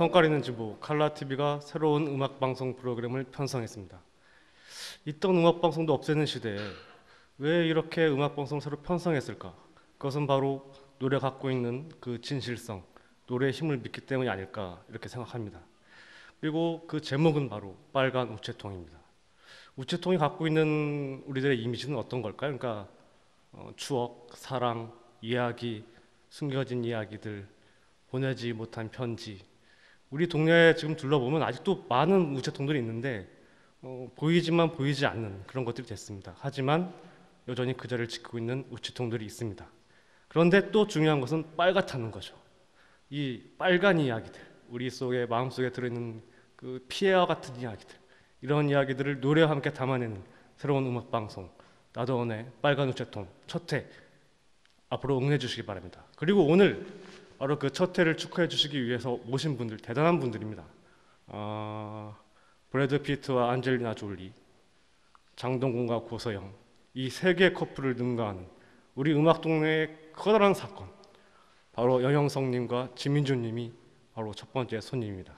성깔이는 지부 칼라TV가 새로운 음악방송 프로그램을 편성했습니다. 있던 음악방송도 없애는 시대에 왜 이렇게 음악방송을 새로 편성했을까? 그것은 바로 노래가 갖고 있는 그 진실성, 노래의 힘을 믿기 때문이 아닐까 이렇게 생각합니다. 그리고 그 제목은 바로 빨간 우체통입니다. 우체통이 갖고 있는 우리들의 이미지는 어떤 걸까요? 그러니까 추억, 사랑, 이야기, 숨겨진 이야기들, 보내지 못한 편지. 우리 동네에 지금 둘러보면 아직도 많은 우체통들이 있는데 보이지만 보이지 않는 그런 것들이 됐습니다. 하지만 여전히 그 자리를 지키고 있는 우체통들이 있습니다. 그런데 또 중요한 것은 빨갛다는 거죠. 이 빨간 이야기들, 우리 속에 마음속에 들어있는 그 피해와 같은 이야기들, 이런 이야기들을 노래와 함께 담아내는 새로운 음악방송 나도원의 빨간 우체통 첫 회 앞으로 응원해 주시기 바랍니다. 그리고 오늘 바로 그 첫 회를 축하해 주시기 위해서 모신 분들 대단한 분들입니다. 브래드 피트와 안젤리나 졸리, 장동건과 고서영, 이 세 개의 커플을 능가하는 우리 음악 동네의 커다란 사건, 바로 영영성님과 지민주님이 바로 첫 번째 손님입니다.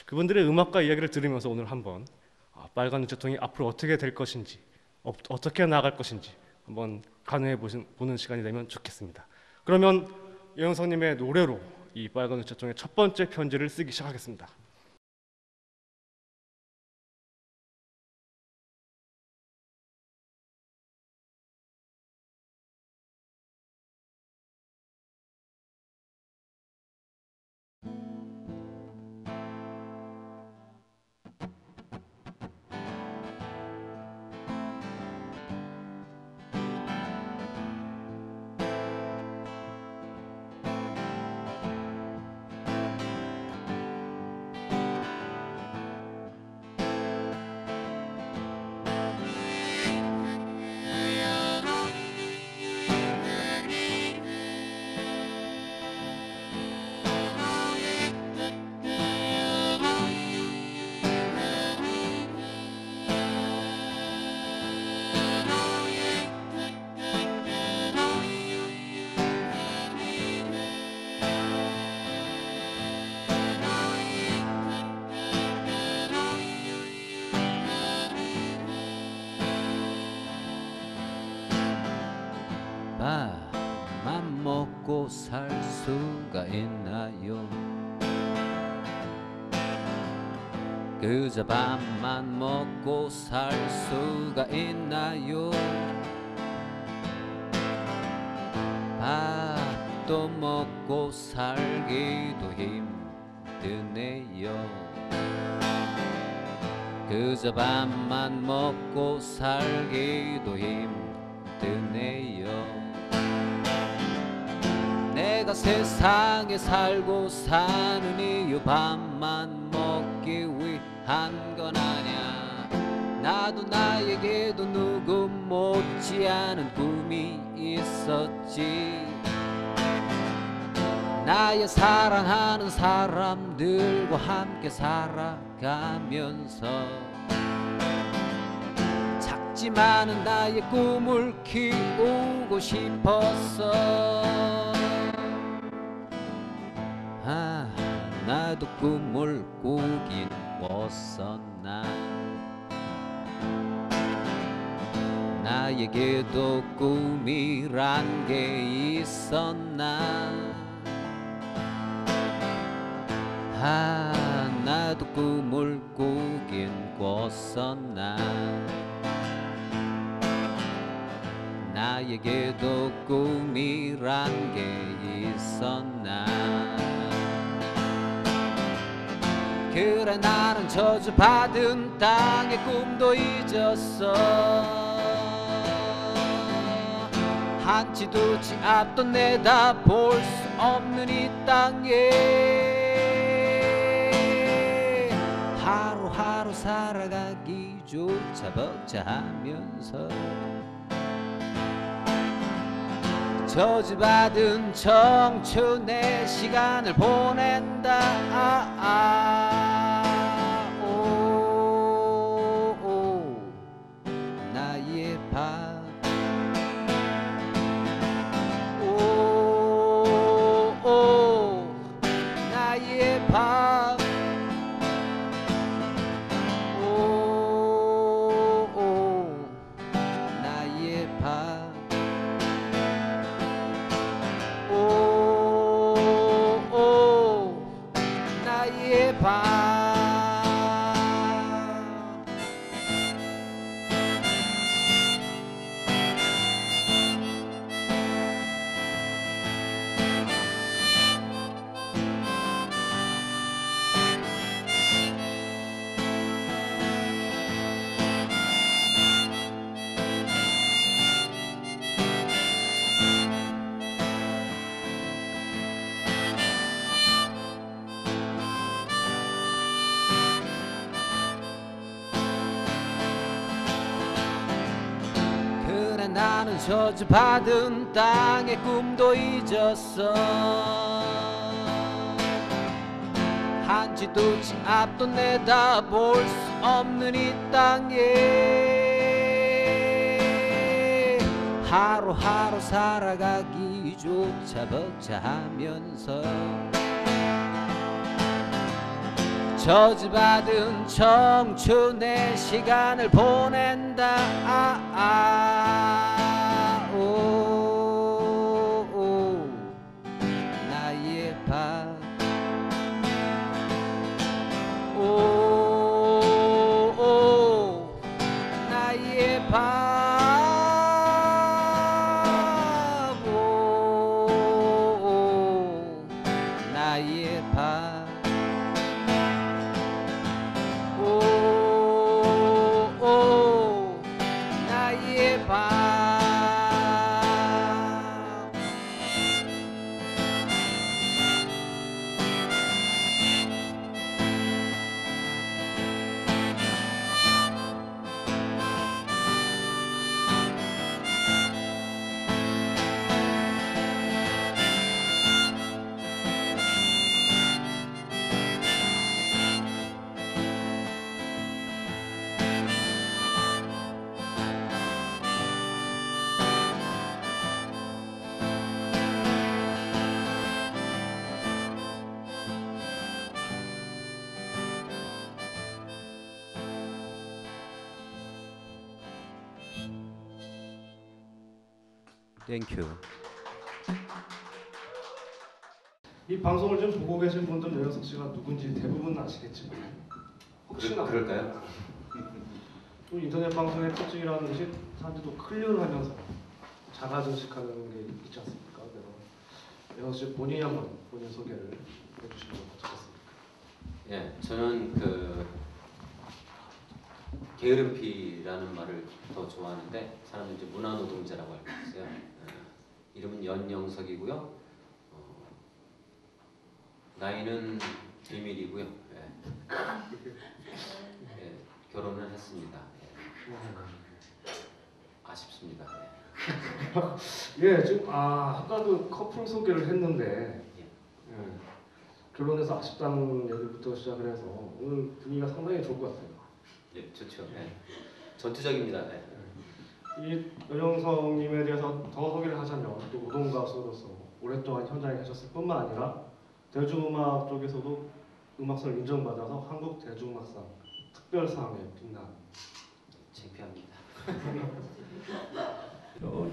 그분들의 음악과 이야기를 들으면서 오늘 한번 빨간 우체통이 앞으로 어떻게 될 것인지, 어떻게 나아갈 것인지 한번 간호해 보는 시간이 되면 좋겠습니다. 그러면 영영성님의 노래로 이 빨간 우체통의 첫 번째 편지를 쓰기 시작하겠습니다. 밥만 먹고 살 수가 있나요? 그저 밥만 먹고 살 수가 있나요? 밥도 먹고 살기도 힘드네요. 그저 밥만 먹고 살기도 힘드네요. 내가 세상에 살고 사는 이유 밥만 먹기 위한 건 아냐. 나도 나에게도 누구 못지않은 꿈이 있었지. 나의 사랑하는 사람들과 함께 살아가면서 작지만은 나의 꿈을 키우고 싶었어. 나도 꿈을 꾸긴 꿨었나. 나에게도 꿈이란 게 있었나. 나도 꿈을 꾸긴 꿨었나. 나에게도 꿈이란 게 있었나. 그래 나는 저주받은 땅의 꿈도 잊었어. 한치 두치 앞도 내다볼 수 없는 이 땅에 하루하루 살아가기조차 벅차하면서 저주받은 청춘의 시간을 보낸다. 나의 밤 나의 밤 나의 밤 나의 밤 그래 나는 저주받은 땅의 꿈도 잊었어. 한치도 치 앞도 내다볼 수 없는 이 땅에 하루하루 살아가기조차 벅차하면서 저주받은 청춘의 시간을 보낸다. 나의 밤 나의 밤 나의 밤 나의 밤 땡큐. 이 방송을 좀 보고 계신 분들 여현석 씨가 누군지 대부분 아시겠지만 혹시나 그럴까요? 또 인터넷 방송의 특징이라는 것이 사람들이 또 클리어하면서 자가증식하는 게 있지 않습니까? 그래서 여현석 씨 본인이 한번 본인 소개를 해주시면 어떻겠습니까? 예, 저는 그 게으름피라는 말을 더 좋아하는데 사람들이 이제 문화노동자라고 알고 있어요. 이름은 연영석이고요. 나이는 비밀이고요. 결혼을 했습니다. 아쉽습니다. 예, 지금 아까도 커플 소개를 했는데 결혼해서 아쉽다는 얘기부터 시작을 해서 오늘 분위기가 상당히 좋을 것 같아요. 예, 좋죠. 전투적입니다. 이 여영석님에 대해서 더 소개를 하자면 또 우동 가수로서 오랫동안 현장에 계셨을 뿐만 아니라 대중음악 쪽에서도 음악성을 인정받아서 한국 대중음악상 특별상에 빛난 창피합니다.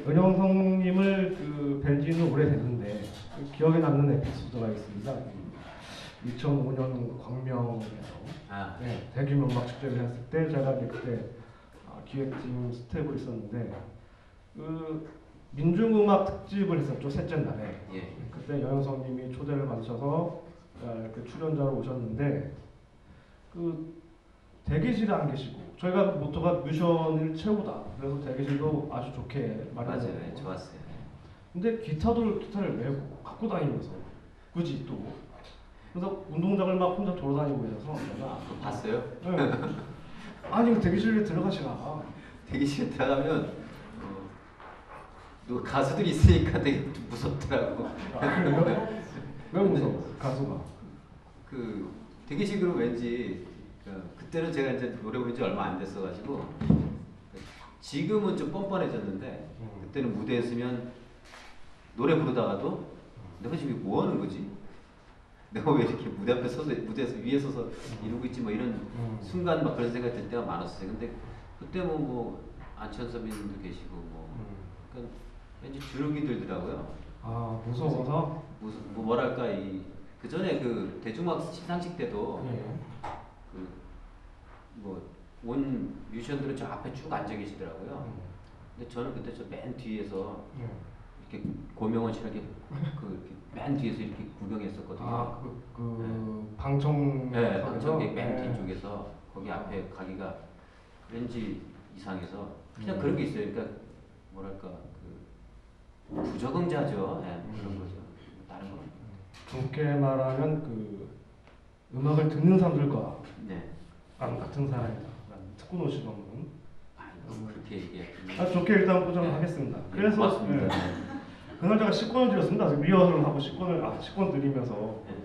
여영석님을 뵌 지는 오래됐는데 기억에 남는 에피소드가 있습니다. 2005년 광명에서 대규모 음악 축제를 했을 때 제가 이제 그때 기획팀 스텝으로 있었는데 그 민중음악 특집을 했었죠. 셋째 날에. 그때 여영석님이 초대를 받으셔서 그 출연자로 오셨는데 그 대기실에 안 계시고 저희가 모토가 뮤션을 채우다. 그래서 대기실도 아주 좋게 마련했고. 맞아요. 좋았어요. 근데 기타를 메고 갖고 다니면서 굳이 또 그래서 운동장을 막 혼자 돌아다니고 계셔서 내가 그거 봤어요? 네. 아니 그 대기실에 들어가시나. 대기실에 들어가면 또 가수들이 있으니까 되게 좀 무섭더라고. 아, 그래요? 왜 무서워? 가수가. 그 대기실으로 왠지 그때는 제가 이제 노래 부른 지 얼마 안 됐어가지고 지금은 좀 뻔뻔해졌는데 그때는 무대에 서면 노래 부르다가도 내가 지금 뭐 하는 거지? 내가 왜 이렇게 무대 앞에 서서 무대에서 위에 서서 이러고 있지 뭐 이런 순간 막 그런 생각 들 때가 많았어요. 근데 그때 뭐 안치환 선배님도 계시고 뭐 그러니까 왠지 주눅이 들더라고요. 아 무서워서? 무슨 뭐랄까 그 전에 그 대중음악 시상식 때도 그 온 뮤지션들은 저 앞에 쭉 앉아 계시더라고요. 근데 저는 그때 저 맨 뒤에서 이렇게 고명원 씨랑 이렇게 맨 뒤에서 이렇게 구경했었거든요. 아 방청. 네, 방청객 맨 뒤쪽에서 거기 앞에 가기가 왠지 이상해서 그냥 그런 게 있어요. 그러니까 뭐랄까 부적응자죠. 네, 그런 거죠. 다른 거. 좋게 말하면 그 음악을 듣는 사람들과 네. 안 같은 사람이다. 특구노시범은. 그렇게 얘기해. 좋게 일단 포장을 하겠습니다. 그래서 고맙습니다. 그날 제가 식권을 드렸습니다. 리허설을 하고 식권 드리면서 네.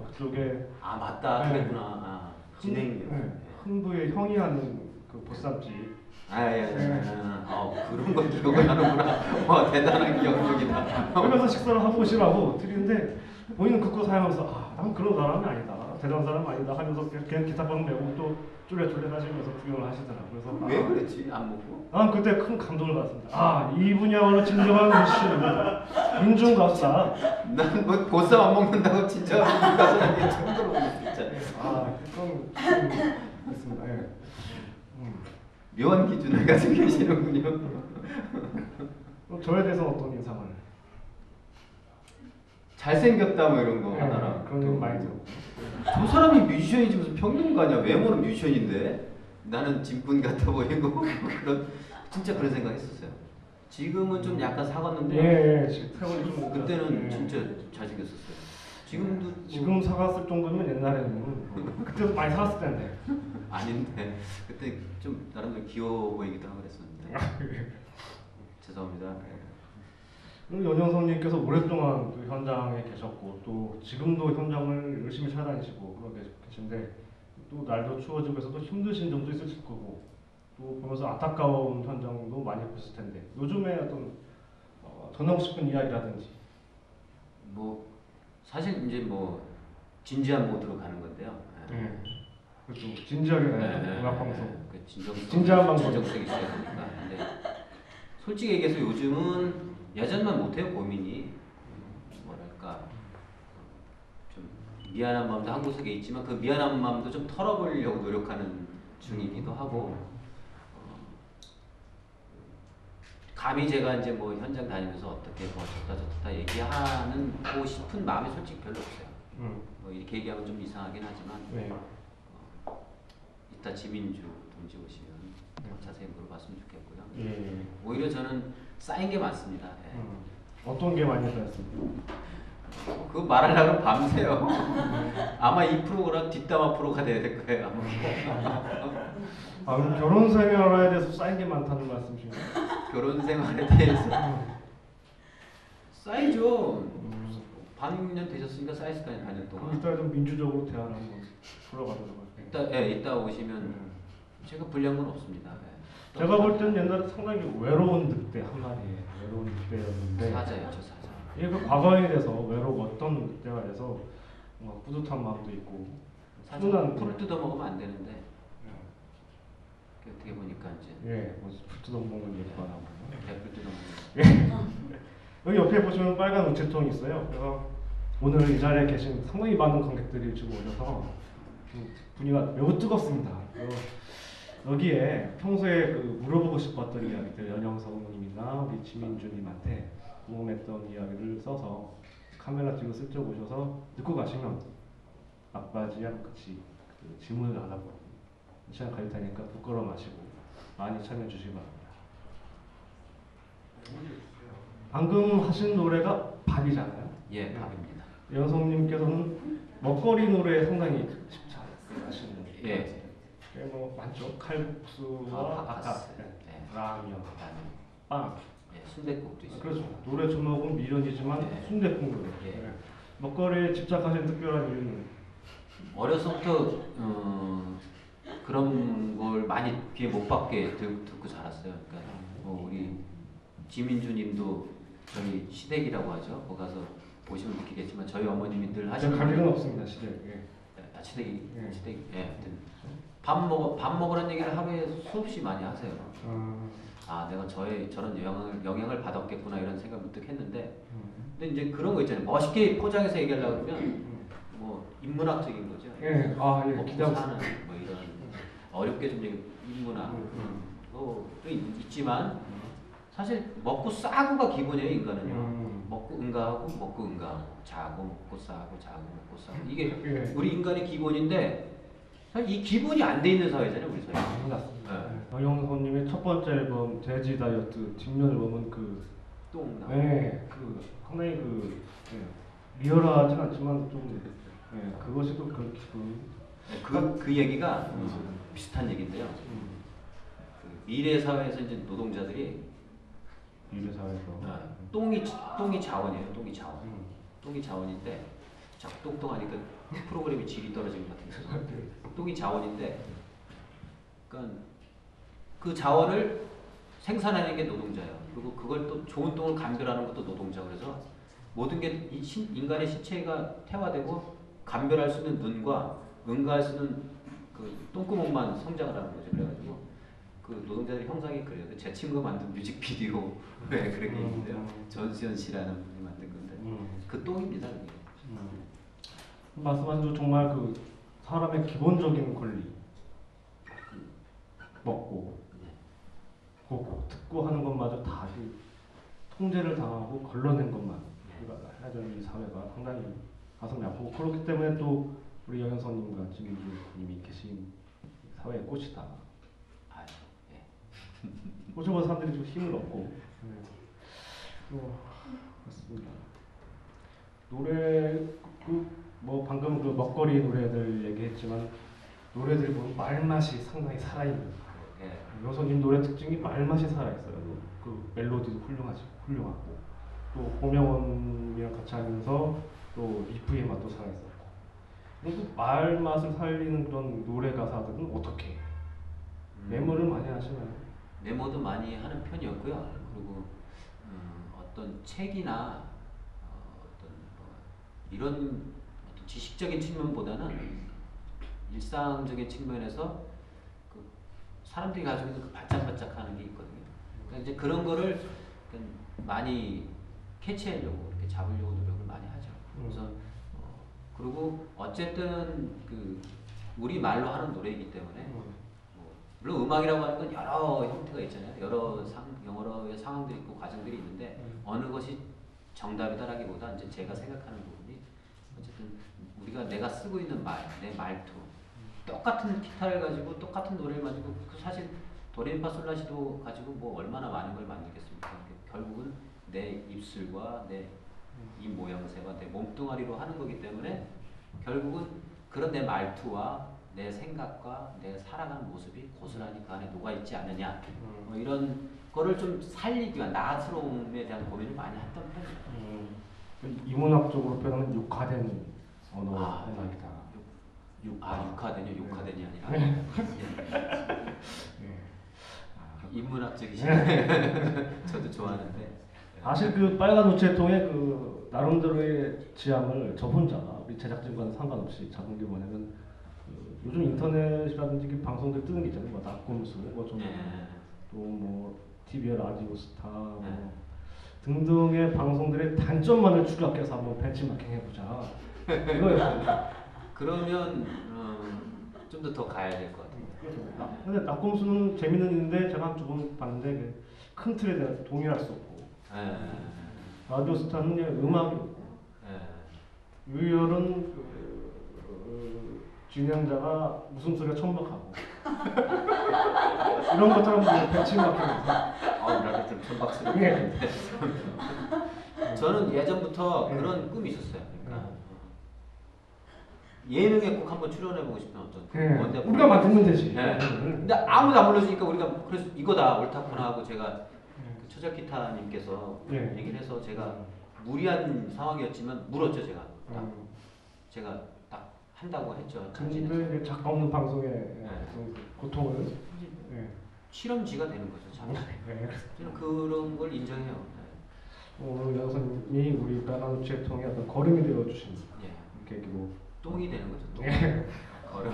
그쪽에 맞다. 네. 그랬구나. 진행이요. 흥부의 형이 하는 그 보쌈집. 예. 그런 거 기억을 하는구나. 대단한 기억력이다. 그러면서 식사를 하고 오시라고 드리는데 본인은 그거 사용하면서 난 그런 사람이 아니다. 대단한 사람 아니다 하면서 그냥 기타방 메고 또 쫄래쫄래 하시면서 구경을 하시더라고요. 그래서 왜 그랬지? 안 먹고? 난 그때 큰 감동을 받았습니다. 이 분야로 진정한 뮤지션입니다. 민중 가수다. 난 뭐 보쌈 안 먹는다고 진짜 가수라니 처음 들어보네 진짜. 그건 그렇습니다. 예. 묘한 기준을 가지고 계시는군요. 저에 대해서 어떤 인상을? 잘생겼다 뭐 이런 거 하나랑. 그런 거 많이 들었고. 저 사람이 뮤지션이지 무슨 평론가냐? 외모는 뮤지션인데 나는 짐꾼 같아 보이고 그런 진짜 그런 생각했었어요. 지금은 좀 약간 사갔는데 세월이 좀 그때는 진짜 잘생겼었어요. 지금도 지금 사갔을 정도면 옛날에는 그때도 많이 사갔을 텐데. 아닌데 그때 좀 나름대로 귀여워 보이기도 하고 그랬었는데 죄송합니다. 그리고 연영선님께서 오랫동안 그 현장에 계셨고 또 지금도 현장을 열심히 찾아다니시고 그러고 계신데 또 날도 추워지고 해서 또 힘드신 점도 있으실 거고 또 보면서 안타까운 현장도 많이 보실 텐데 요즘에 어떤 전하고 싶은 이야기라든지 뭐 사실 이제 뭐 진지한 모드로 가는 건데요. 그렇죠. 진지하게 가는 음악 방송. 그 진지한 방송. 진정성이 있어야 되니까. 근데 솔직히 얘기해서 요즘은 예전만 못해요. 고민이 뭐랄까 좀 미안한 마음도 한 구석에 있지만 그 미안한 마음도 좀 털어보려고 노력하는 중이기도 하고 감히 제가 이제 뭐 현장 다니면서 어떻게 뭐 좋다 얘기하고 싶은 마음이 솔직히 별로 없어요. 뭐 이렇게 얘기하면 좀 이상하긴 하지만 이따 지민주 동지 오시면 자세히 물어봤으면 좋겠고요. 오히려 저는 쌓인 게 많습니다. 어떤 게 많이 쌓였습니까? 그거 말하려면 밤새요. 아마 이 프로가 뒷담화 프로가 돼야 될 거예요. 그럼 결혼 생활에 대해서 쌓인 게 많다는 말씀이신가요? 결혼 생활에 대해서 쌓이죠. 반년 되셨으니까 쌓였을 거 아니에요. 4년 동안. 이따 좀 민주적으로 대화를 한번 풀어가도록 할게요. 이따 오시면 제가 불리한 건 없습니다. 제가 볼 때는 옛날에 상당히 외로운 늑대 한 마리에 외로운 늑대였는데 사자였죠, 사자. 이게 그 과거에 대해서 어떤 늑대가 돼서 뭔가 뿌듯한 마음도 있고 사자 풀을 뜯어 먹으면 안 되는데 어떻게 보니까 이제 뭐 뜯어 먹는 얘기가 나오고 풀 뜯어 먹는 여기 옆에 보시면 빨간 우체통이 있어요. 그래서 오늘 이 자리에 계신 상당히 많은 관객들이 지금 오셔서 분위기가 매우 뜨겁습니다. 여기에 평소에 물어보고 싶었던 이야기들 연영석 님이나 우리 지민주님한테 궁금했던 이야기를 써서 카메라 뒤로 슬쩍 오셔서 듣고 가시면 막바지야 끝이 질문을 안 하고 시간 가릴 테니까 부끄러워 마시고 많이 참여해 주시기 바랍니다. 방금 하신 노래가 밥이잖아요. 예, 밥입니다. 연성님께서는 먹거리 노래에 상당히 집착하시는 예. 뭐 많죠. 칼국수와 바카스. 네. 네. 라면, 빵. 예, 순댓국도 있어요. 그렇죠. 노래 제목은 미련이지만 네. 순댓국 노래. 예. 네. 먹거리에 집착하신 특별한 이유는 어려서부터 그런 걸 많이 귀에 못 받게 듣고 자랐어요. 그러니까 우리 지민주님도 저희 시댁이라고 하죠. 거기 가서 보시면 느끼겠지만 저희 어머님이 늘 하시는 갈 일은 없습니다. 시댁. 예. 시댁이 예. 시댁 예. 하여튼 밥 먹으라는 얘기를 하루에 수없이 많이 하세요. 내가 저런 영향을 받았겠구나 이런 생각 문득 했는데 근데 이제 그런 거 있잖아요. 멋있게 포장해서 얘기하려고 그러면 뭐 인문학적인 거죠. 예. 예. 먹고 기대하고 사는 뭐 이런 어렵게 좀 얘기 인문학 또 있지만 사실 먹고 싸고가 기본이에요. 인간은요. 먹고 응가하고 먹고 응가하고 자고 먹고 싸고 자고 먹고 싸고 이게 예. 우리 인간의 기본인데 사실 이 기본이 안 돼 있는 사회잖아요. 우리 사회. 맞습니다. 정영선님의 첫 번째 앨범 돼지 다이어트 뒷면 앨범은 똥나. 네, 상당히 리얼하진 않지만 좀 그것이 또 그 얘기가 비슷한 얘기인데요. 그 미래 사회에서 이제 노동자들이 미래 사회에서 똥이 자원이에요. 똥이 자원. 똥이 자원인데 자꾸 똥똥하니까 프로그램이 질이 떨어지는 것 같아요. 똥이 자원인데, 그러니까 그 자원을 생산하는 게 노동자예요. 그리고 그걸 또 좋은 똥을 감별하는 것도 노동자. 그래서 모든 게 인간의 신체가 태화되고 감별할 수 있는 눈과 응가할 수 있는 그 똥구멍만 성장을 하는 거죠. 그래가지고 그 노동자들의 형상이 그래요. 제 친구가 만든 뮤직비디오 왜 그런 게 있는데요. 전수현 씨라는 분이 만든 건데 그 똥입니다. 말씀하신 대로 정말 사람의 기본적인 권리 먹고 보고 듣고 하는 것마저 다 통제를 당하고 걸러낸 것만 해야 되는 이 사회가 상당히 가슴이 아프고 그렇기 때문에 또 우리 영현선님과 지민주님이 계신 사회의 꽃이다. 꽃을 사람들이 좀 힘을 얻고 그렇습니다. 노래 뭐 방금 먹거리 노래들 얘기했지만 노래들 보면 말맛이 상당히 살아있는. 여성님 노래 특징이 말맛이 살아있어요. 그 멜로디도 훌륭하고 또 고명원이랑 같이 하면서 또 리프의 맛도 살아있었고. 그 말맛을 살리는 그런 노래 가사들은 어떻게 메모를 많이 하시나요? 메모도 많이 하는 편이었고요. 그리고 어떤 책이나 이런 어떤 지식적인 측면보다는 일상적인 측면에서 그 사람들이 가지고 있는 그 반짝반짝하는 게 있거든요. 그러니까 이제 그런 거를 많이 캐치하려고 이렇게 잡으려고 노력을 많이 하죠. 그래서 그리고 어쨌든 우리 말로 하는 노래이기 때문에 물론 음악이라고 하는 건 여러 형태가 있잖아요. 여러 상황들이 있고 과정들이 있는데 어느 것이 정답이다라기보다 이제 제가 생각하는 부분이 어쨌든 내가 쓰고 있는 내 말투 똑같은 기타를 가지고 똑같은 노래를 가지고 사실 도레미파솔라시도 가지고 뭐 얼마나 많은 걸 만들겠습니까? 결국은 내 입술과 내 이 모양새와 내 몸뚱아리로 하는 거기 때문에 결국은 그런 내 말투와 내 생각과 내 살아가는 모습이 고스란히 그 안에 녹아있지 않느냐 뭐 이런 거를 좀 살리기 위한 나스러움에 대한 고민을 많이 했던 편이에요. 이문학적으로 표현하면 육화된 언어다. 육화된이 아니라 인문학적이시네. 저도 좋아하는데 사실 빨간 우체통의 나름대로의 지향을 저 혼자 우리 제작진과는 상관없이 잡은 게 뭐냐면 요즘 인터넷이라든지 방송들 뜨는 게 있잖아요. 뭐 낙곰수, 또 TV의 라디오스타 등등의 방송들의 단점만을 축약해서 한번 벤치마킹 해보자. 이거였어요. 그러면 좀 더 가야 될 것 같아요. 근데 낙곰수는 재미는 있는데 제가 한 두 번 봤는데 큰 틀에 대해서 동의할 수 없고 라디오스타는 음악이 없고 유열은 진행자가 웃음소리가 천박하고 이런 것처럼 벤치마킹해서 나도 좀 천박스럽게 저는 예전부터 그런 꿈이 있었어요. 그러니까 예능에 꼭 한번 출연해보고 싶은 어떤 예. 뭔데 우리가 만들면 되지. 네. 근데 아무도 안 불러주니까 우리가 그래서 이거다 옳다구나 하고 제가 그 처절 기타님께서 예. 얘기를 해서 제가 무리한 상황이었지만 물었죠 제가. 제가 딱 한다고 했죠. 근데 이제 작가 없는 방송의 네. 그 고통을 예. 실험지가 되는 거죠. 참. 예. 저는 그런 걸 인정해요. 오늘 여선님이 우리 나나노치의 통에 어떤 걸음이 되어주신 예. 계기고 똥이 되는 거죠. 똥. 예. 어려.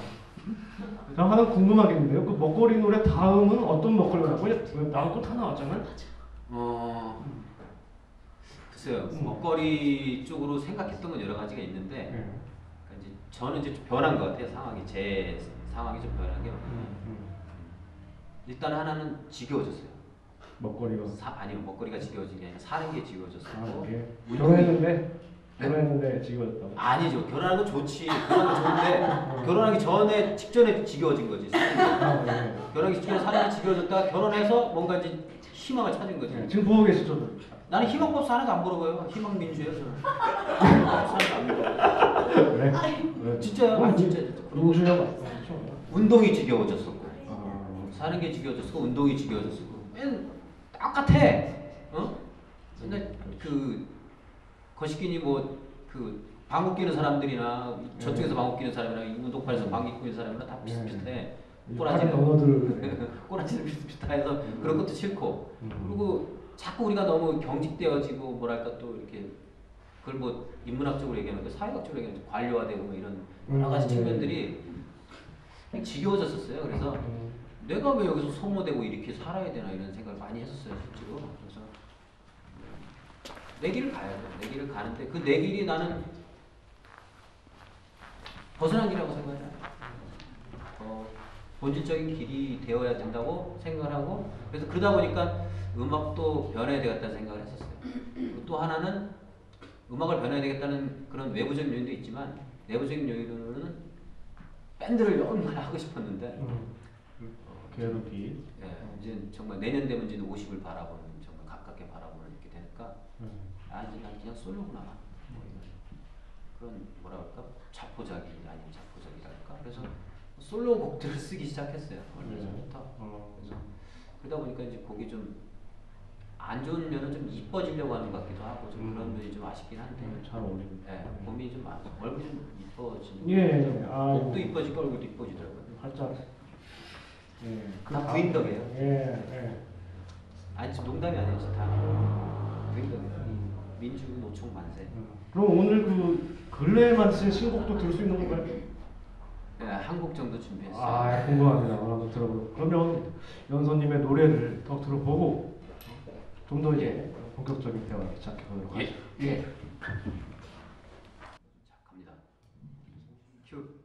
저 하나 궁금한 게 있는데요. 그 먹거리 노래 다음은 어떤 먹거리가 나고요? 나올 거다 나왔잖아요. 글쎄요. 먹거리 쪽으로 생각했던 건 여러 가지가 있는데 예. 그러니까 이제 저는 이제 좀 변한 것 같아요. 상황이 제 상황이 좀 변한 게 일단 하나는 지겨워졌어요. 먹거리가 아니요 먹거리가 지겨워진 게 아니라 사는 게 지겨워졌고 예. 운동이- 결혼했는데 지겨웠다고. 아니죠. 결혼하는 건 좋지. 결혼하는 건 좋은데 결혼하기 전에 직전에 지겨워진 거지. 사는 게. 예. 결혼하기 직전에 사는 게 지겨워졌다. 결혼해서 뭔가 이제 희망을 찾은 거지. 예. 지금 보고 계시죠? 나는 희망법사 하나도 안 물어봐요. 희망민주예요 저는. 희망법사 하나도 안 물어봐요. 네. 진짜요? 아, 진짜. 민주형 맞죠? 운동이 지겨워졌었고 아, 사는 게 지겨워졌고 운동이 지겨워졌었고 맨 똑같아. 어? 맨날 그 거시기니 뭐 그 방귀 뀌는 사람들이나 저쪽에서 방귀 뀌는 사람이나 이 운동판에서 방귀 뀌는 사람이나 다 비슷비슷해. 꼬라지는 언어들 꼬라지는 비슷비슷해서 그런 것도 싫고 그리고 자꾸 우리가 너무 경직되어지고 뭐랄까 또 이렇게 그걸 뭐 인문학적으로 얘기하는 거 사회학적으로 얘기하는 관료화되고 뭐 이런 여러 가지 측면들이 그냥 지겨워졌었어요. 그래서 내가 왜 여기서 소모되고 이렇게 살아야 되나 이런 생각을 많이 했었어요, 실제로. 그래서 내 길을 가야 돼. 내 길을 가는데 그 내 길이 나는 벗어난 길이라고 생각해요. 본질적인 길이 되어야 된다고 생각을 하고 그래서 그러다 보니까 음악도 변해야 되겠다는 생각을 했었어요. 그리고 또 하나는 음악을 변해야 되겠다는 그런 외부적인 요인도 있지만 내부적인 요인으로는 밴드를 얼마나 하고 싶었는데 게으르기. 예, 이제 정말 내년 되면 이제 50을 바라보는 정말 가깝게 바라보는 이렇게 되니까 아 이제 난 그냥 솔로구나 뭐 이런 그런 뭐라 그럴까 자포자기 아니면 자포자기랄까 그래서 솔로 곡들을 쓰기 시작했어요 얼마 전부터. 그래서 그러다 보니까 이제 곡이 좀 안 좋은 면은 좀 이뻐지려고 하는 것 같기도 하고 좀 그런 면이 좀 아쉽긴 한데 잘 어울리고. 예, 몸이 좀 얼굴이 좀 이뻐지는 예. 아, 목도 이뻐지고 얼굴도 이뻐지더라고요. 활짝. 예. 다 부인 덕이에요. 예. 아니 지금 농담이 아니에요. 진짜 다 부인 덕이에요. 민주 노총 만세. 그럼 오늘 그 근래에 만드신 신곡도 들을 수 있는 건가요? 네, 한 곡 정도 준비했어요. 아, 궁금합니다. 한번 들어보고. 그러면 연서님의 노래를 더 들어보고 좀 더 이제 본격적인 대화 시작해 보도록 하죠. 예. 자 갑니다. 큐.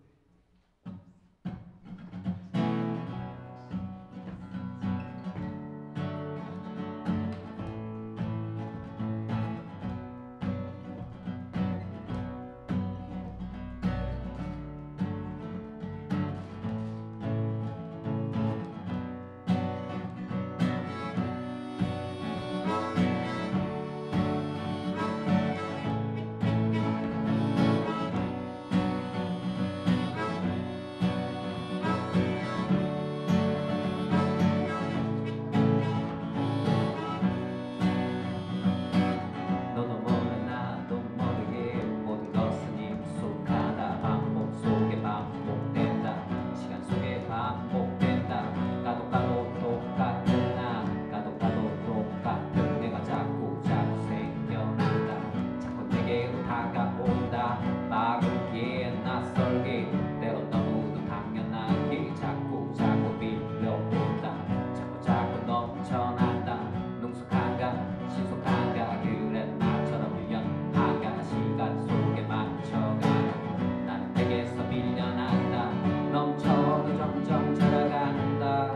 너도 몰라 나도 모르게 모든 것은 익숙하다 반복 속에 반복된다 시간 속에 반복된다 가도 똑같은 나 가도 똑같은 내가 자꾸 생겨난다 자꾸 내게로 다가온다 막을기에 낯설게 때론 너무도 당연하게 자꾸 빌려온다 자꾸 넘쳐난다 능숙한가 신속한가 그래 나처럼 유연한가 시간 속에 맞춰가 나는 내게서 밀려난다 넘쳐도 점점 들어간다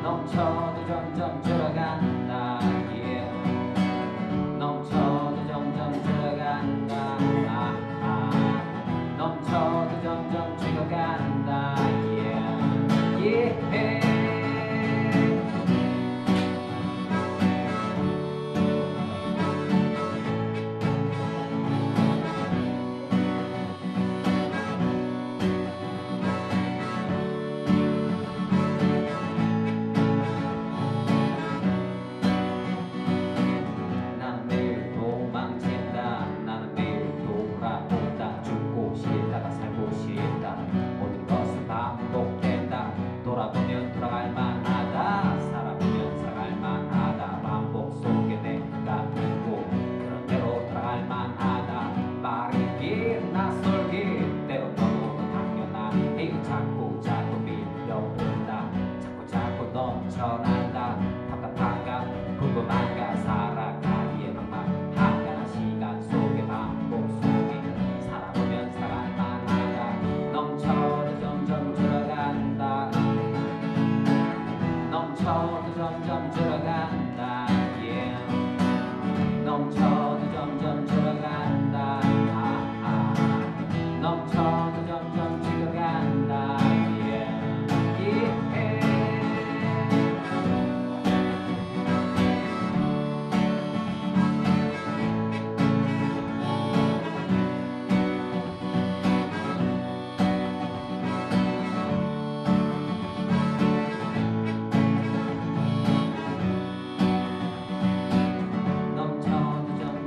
넘쳐도 점점 들어간다 yeah. 넘쳐도 점점 들어간다 넘쳐도 점점 들어간다 yeah. Yeah. 넘쳐난다. 답답한가 궁금한가 살아가기에 막막한가 시간 속에 반복 속에 살아보면 살아만 하다. 넘쳐도 점점 줄어간다. 넘쳐도 점점 줄어간다. yeah. 넘쳐도 점점 줄어간다. 넘쳐도 점점 줄어간다. yeah. yeah. 넘쳐도 점점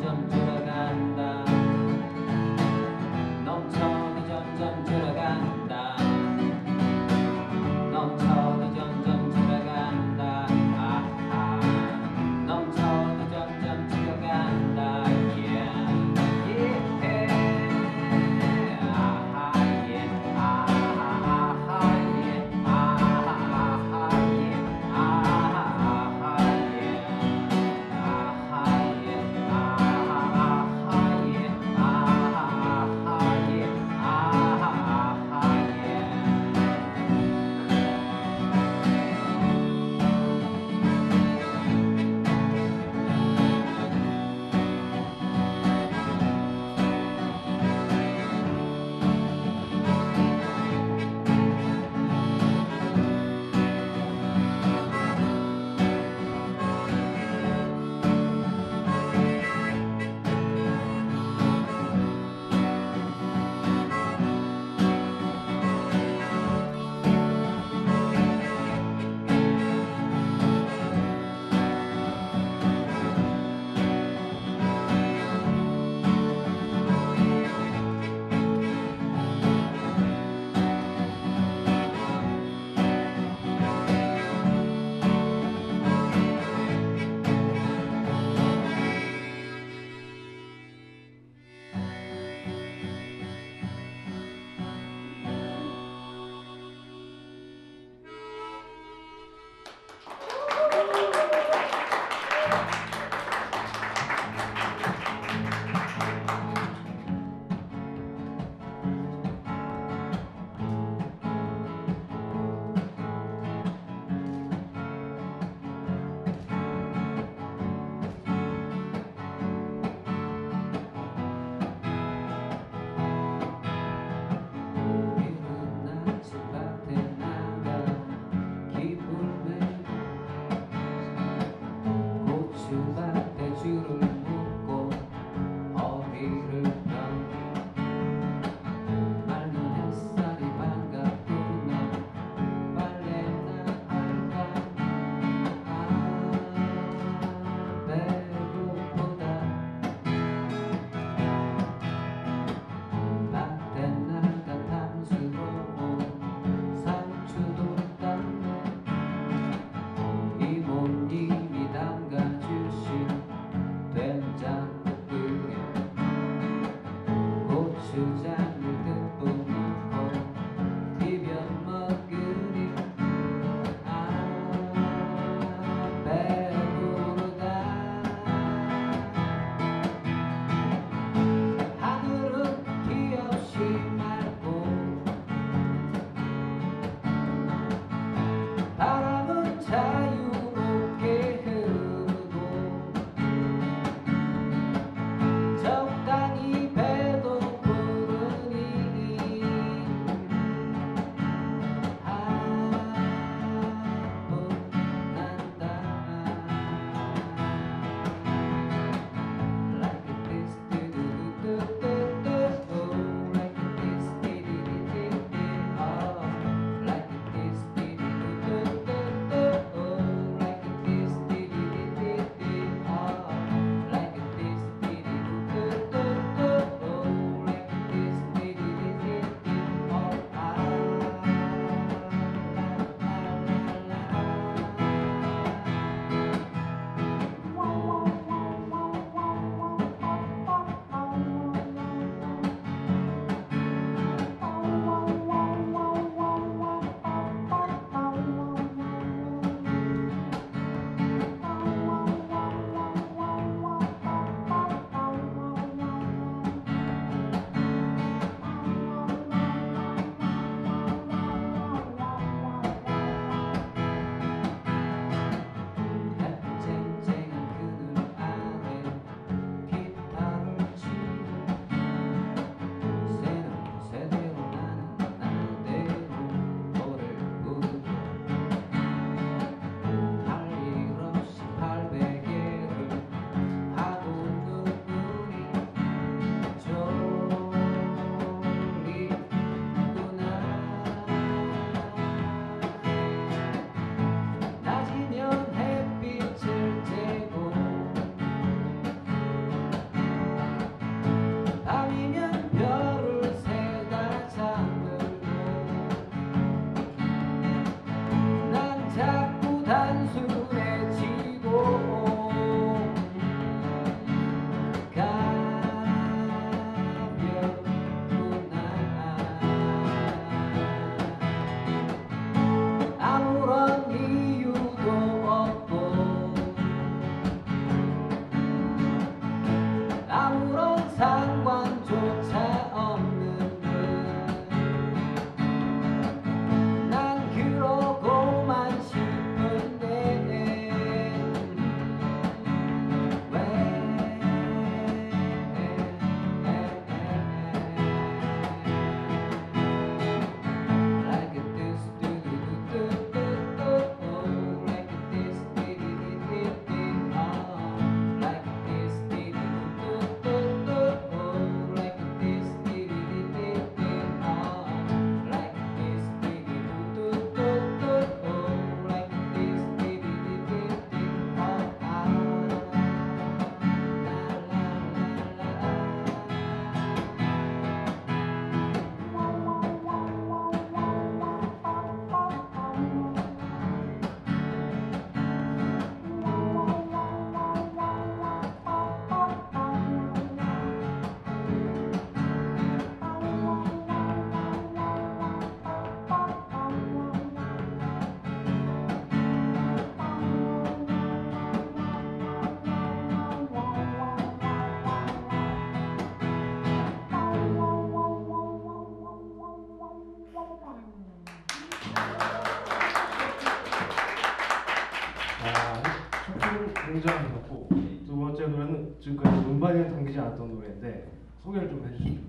첫 곡은 굉장하셨고 두 번째 노래는 지금까지 음반에 담기지 않았던 노래인데 소개를 좀 해주시죠.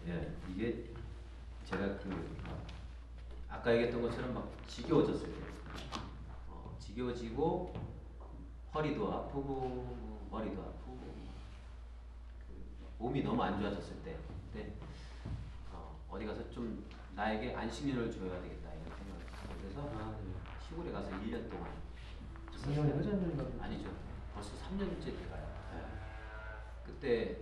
예, 이게 제가 아까 얘기했던 것처럼 막 지겨워졌어요. 지겨워지고 허리도 아프고 머리도 아프고 몸이 너무 안 좋아졌을 때 그때 어디 가서 좀 나에게 안식년을 줘야 되겠다 이런 생각을 했어요. 그래서 시골에 가서 1년 동안 4년이 회장님인가? 아니죠. 벌써 3년째 돼가요. 그때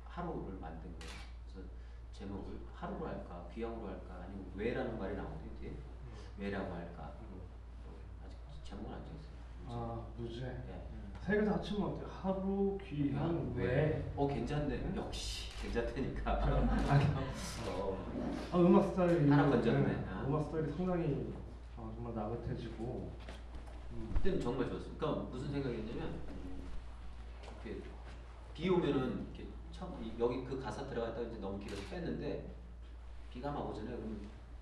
하루를 만든 거예요. 그래서 제목을 하루로 할까, 귀향으로 할까, 아니면 왜라는 말이 나오는데 뒤에 왜라고 할까. 아직 제목은 안 정했어요. 무죄. 예. 세 개 다 합치면 어때요? 하루, 귀한, 왜? 괜찮네. 역시 괜찮다니까. 음악 스타일이 하나 건졌네. 음악 스타일이 상당히 정말 나긋해지고 그때는 정말 좋았어요. 그러니까 무슨 생각이었냐면 이렇게 비 오면은 이렇게 여기 그 가사 들어갔다가 이제 너무 길어서 뺐는데 비가 막 오잖아요. 그러면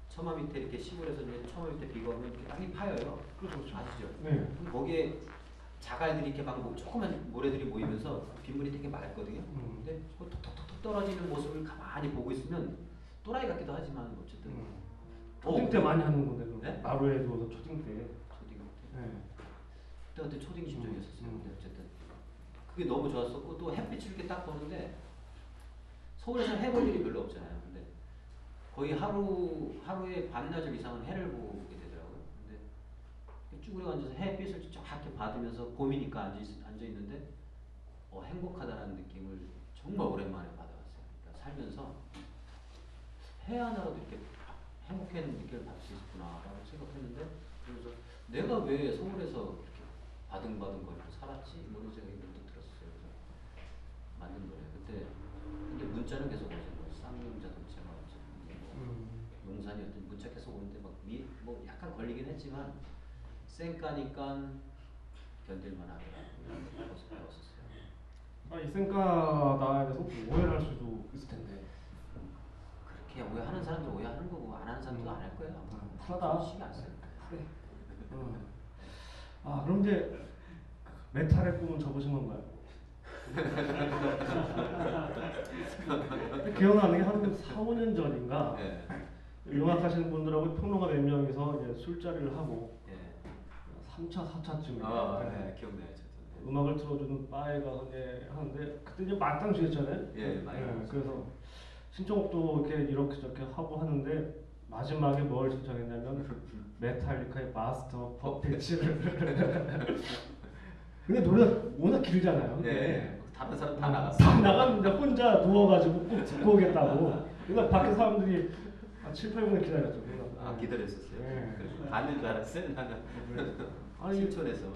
처마 밑에 이렇게 시골에서 이제 처마 밑에 비가 오면 이렇게 땅이 파여요. 그렇죠. 아시죠? 네. 그럼 거기에 자갈들이 이렇게 막 조그만 모래들이 모이면서 빗물이 되게 맑거든요. 근데 그 톡톡톡 떨어지는 모습을 가만히 보고 있으면 또라이 같기도 하지만 어쨌든 초딩 때 많이 하는 건데 그럼 네? 나루에 두어서 초딩 때. 초딩 때. 네. 그때 초딩 심정이었었어요. 근데 어쨌든 그게 너무 좋았었고 또 햇빛을 이렇게 딱 보는데 서울에서 해볼 일이 별로 없잖아요. 근데 거의 하루에 반나절 이상은 해를 보게 되더라고요. 근데 쭈그려 앉아서 햇빛을 쫙 이렇게 받으면서 봄이니까 앉아 있는데 행복하다는 느낌을 정말 오랜만에 받아봤어요. 그러니까 살면서 해 하나라도 이렇게 행복한 느낌을 받을 수 있구나라고 생각했는데 그래서 내가 왜 서울에서 이렇게 바등바등거리고 살았지? 이런 생각이 문득 들었어요. 그래서 만든 노래. 근데 문자는 계속 오는 거예요. 쌍용 자동차가 용산이 어떤 문자 계속 오는데 뭐 약간 걸리긴 했지만 쌩까니까 견딜만 하더라고요. 배웠었어요. 이 쌩까다에 대해서 오해를 할 수도 있을 텐데. 그렇게 오해하는 사람들 오해하는 거고 안 하는 사람도 안 할 거예요. 하다. 신경 안 써요. 그래. 그럼 이제 메탈의 꿈은 접으신 건가요? 기억나는 게 한 4, 5년 전인가 네. 음악 하시는 분들하고 평론가 몇 명이서 이제 술자리를 하고 네. 3차, 4차쯤에 네, 기억나요. 저도. 음악을 틀어주는 바에 가서 하는데 그때 이제 마땅주였잖아요. 예, 많이 그래서 신청곡도 이렇게 저렇게 하고 하는데 마지막에 뭘 신청했냐면 메탈리카의 마스터 퍼펫을 근데 노래가 워낙 길잖아요. 네. 다른 사람 다 나갔어. 다 나갔는데 혼자 누워가지고 꼭 듣고 오겠다고. 그러니까 밖에 사람들이 7, 8분을 기다렸죠. 기다렸었어요. 네. 그래서 받는 줄 알았어요. 나는. 아니, 신촌에서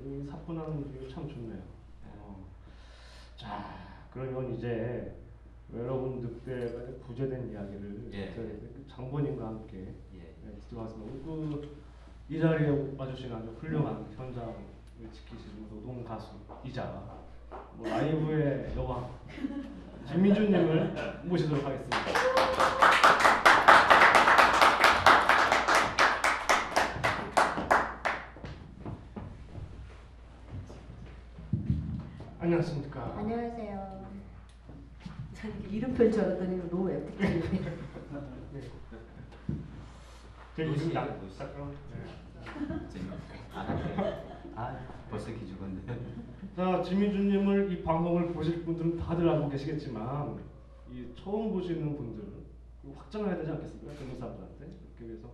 이 사뿐한 게 참 좋네요. 자, 그러면 이제 여러분 늑대가 부재된 이야기를 장본인과 함께 듣고 왔습니다. 이 자리에 와주신 아주 훌륭한 현장을 지키시는 노동 가수이자 라이브의 여왕 진민주님을 모시도록 하겠습니다. 안녕하십니까. 안녕하세요. 저는 이름표인 줄 알았더니 너무 애프터네요. 제 이름이 네. 벌써 기죽었네. 자, 진민주님을 이 방송을 보실 분들은 다들 알고 계시겠지만 이 처음 보시는 분들 확장을 해야 되지 않겠습니까? 젊은 사람들한테 그렇게 해서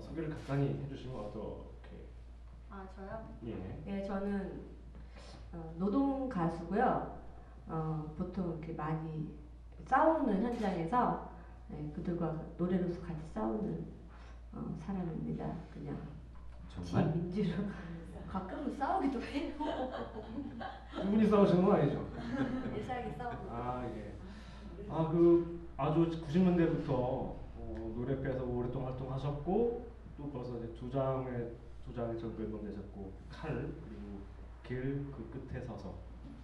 소개를 간단히 해주시면 어떻게? 저요? 예. 네, 저는 노동 가수고요. 보통 이렇게 많이 싸우는 현장에서 그들과 노래로서 같이 싸우는 사람입니다. 그냥 정말? 민주로 가끔은 싸우기도 해요. 두 분이 싸우시는 건 아니죠? 일상에 싸우고. 예. 아주 90년대부터 노래패에서 오랫동안 활동하셨고 또 벌써 이제 두 장의 전국 앨범 내셨고 칼 그리고 길 그 끝에 서서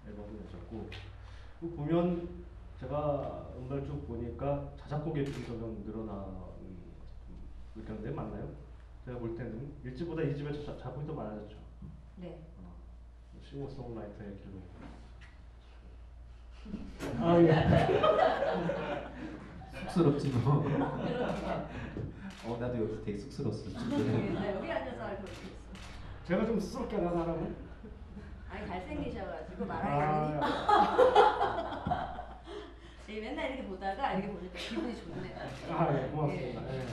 앨범을 내셨고 보면 제가 음반을 쭉 보니까 자작곡의 비율이 점점 늘어나는 느꼈는데 맞나요? 제가 볼 때는 1집보다 2집에 작품이 더 많아졌죠. 네. 싱어송라이터의 길로. 아 예. 쑥스럽지 뭐. 나도 여기서 되게 쑥스러웠어. 네, 여기 앉아서 알고 있어. 제가 좀 쑥스럽게 하는 사람은? 아니 잘생기셔가지고 아, 말하기 네, 맨날 이렇게 보다가 이렇게 보니까 기분이 좋네요. 예, 고맙습니다. 예.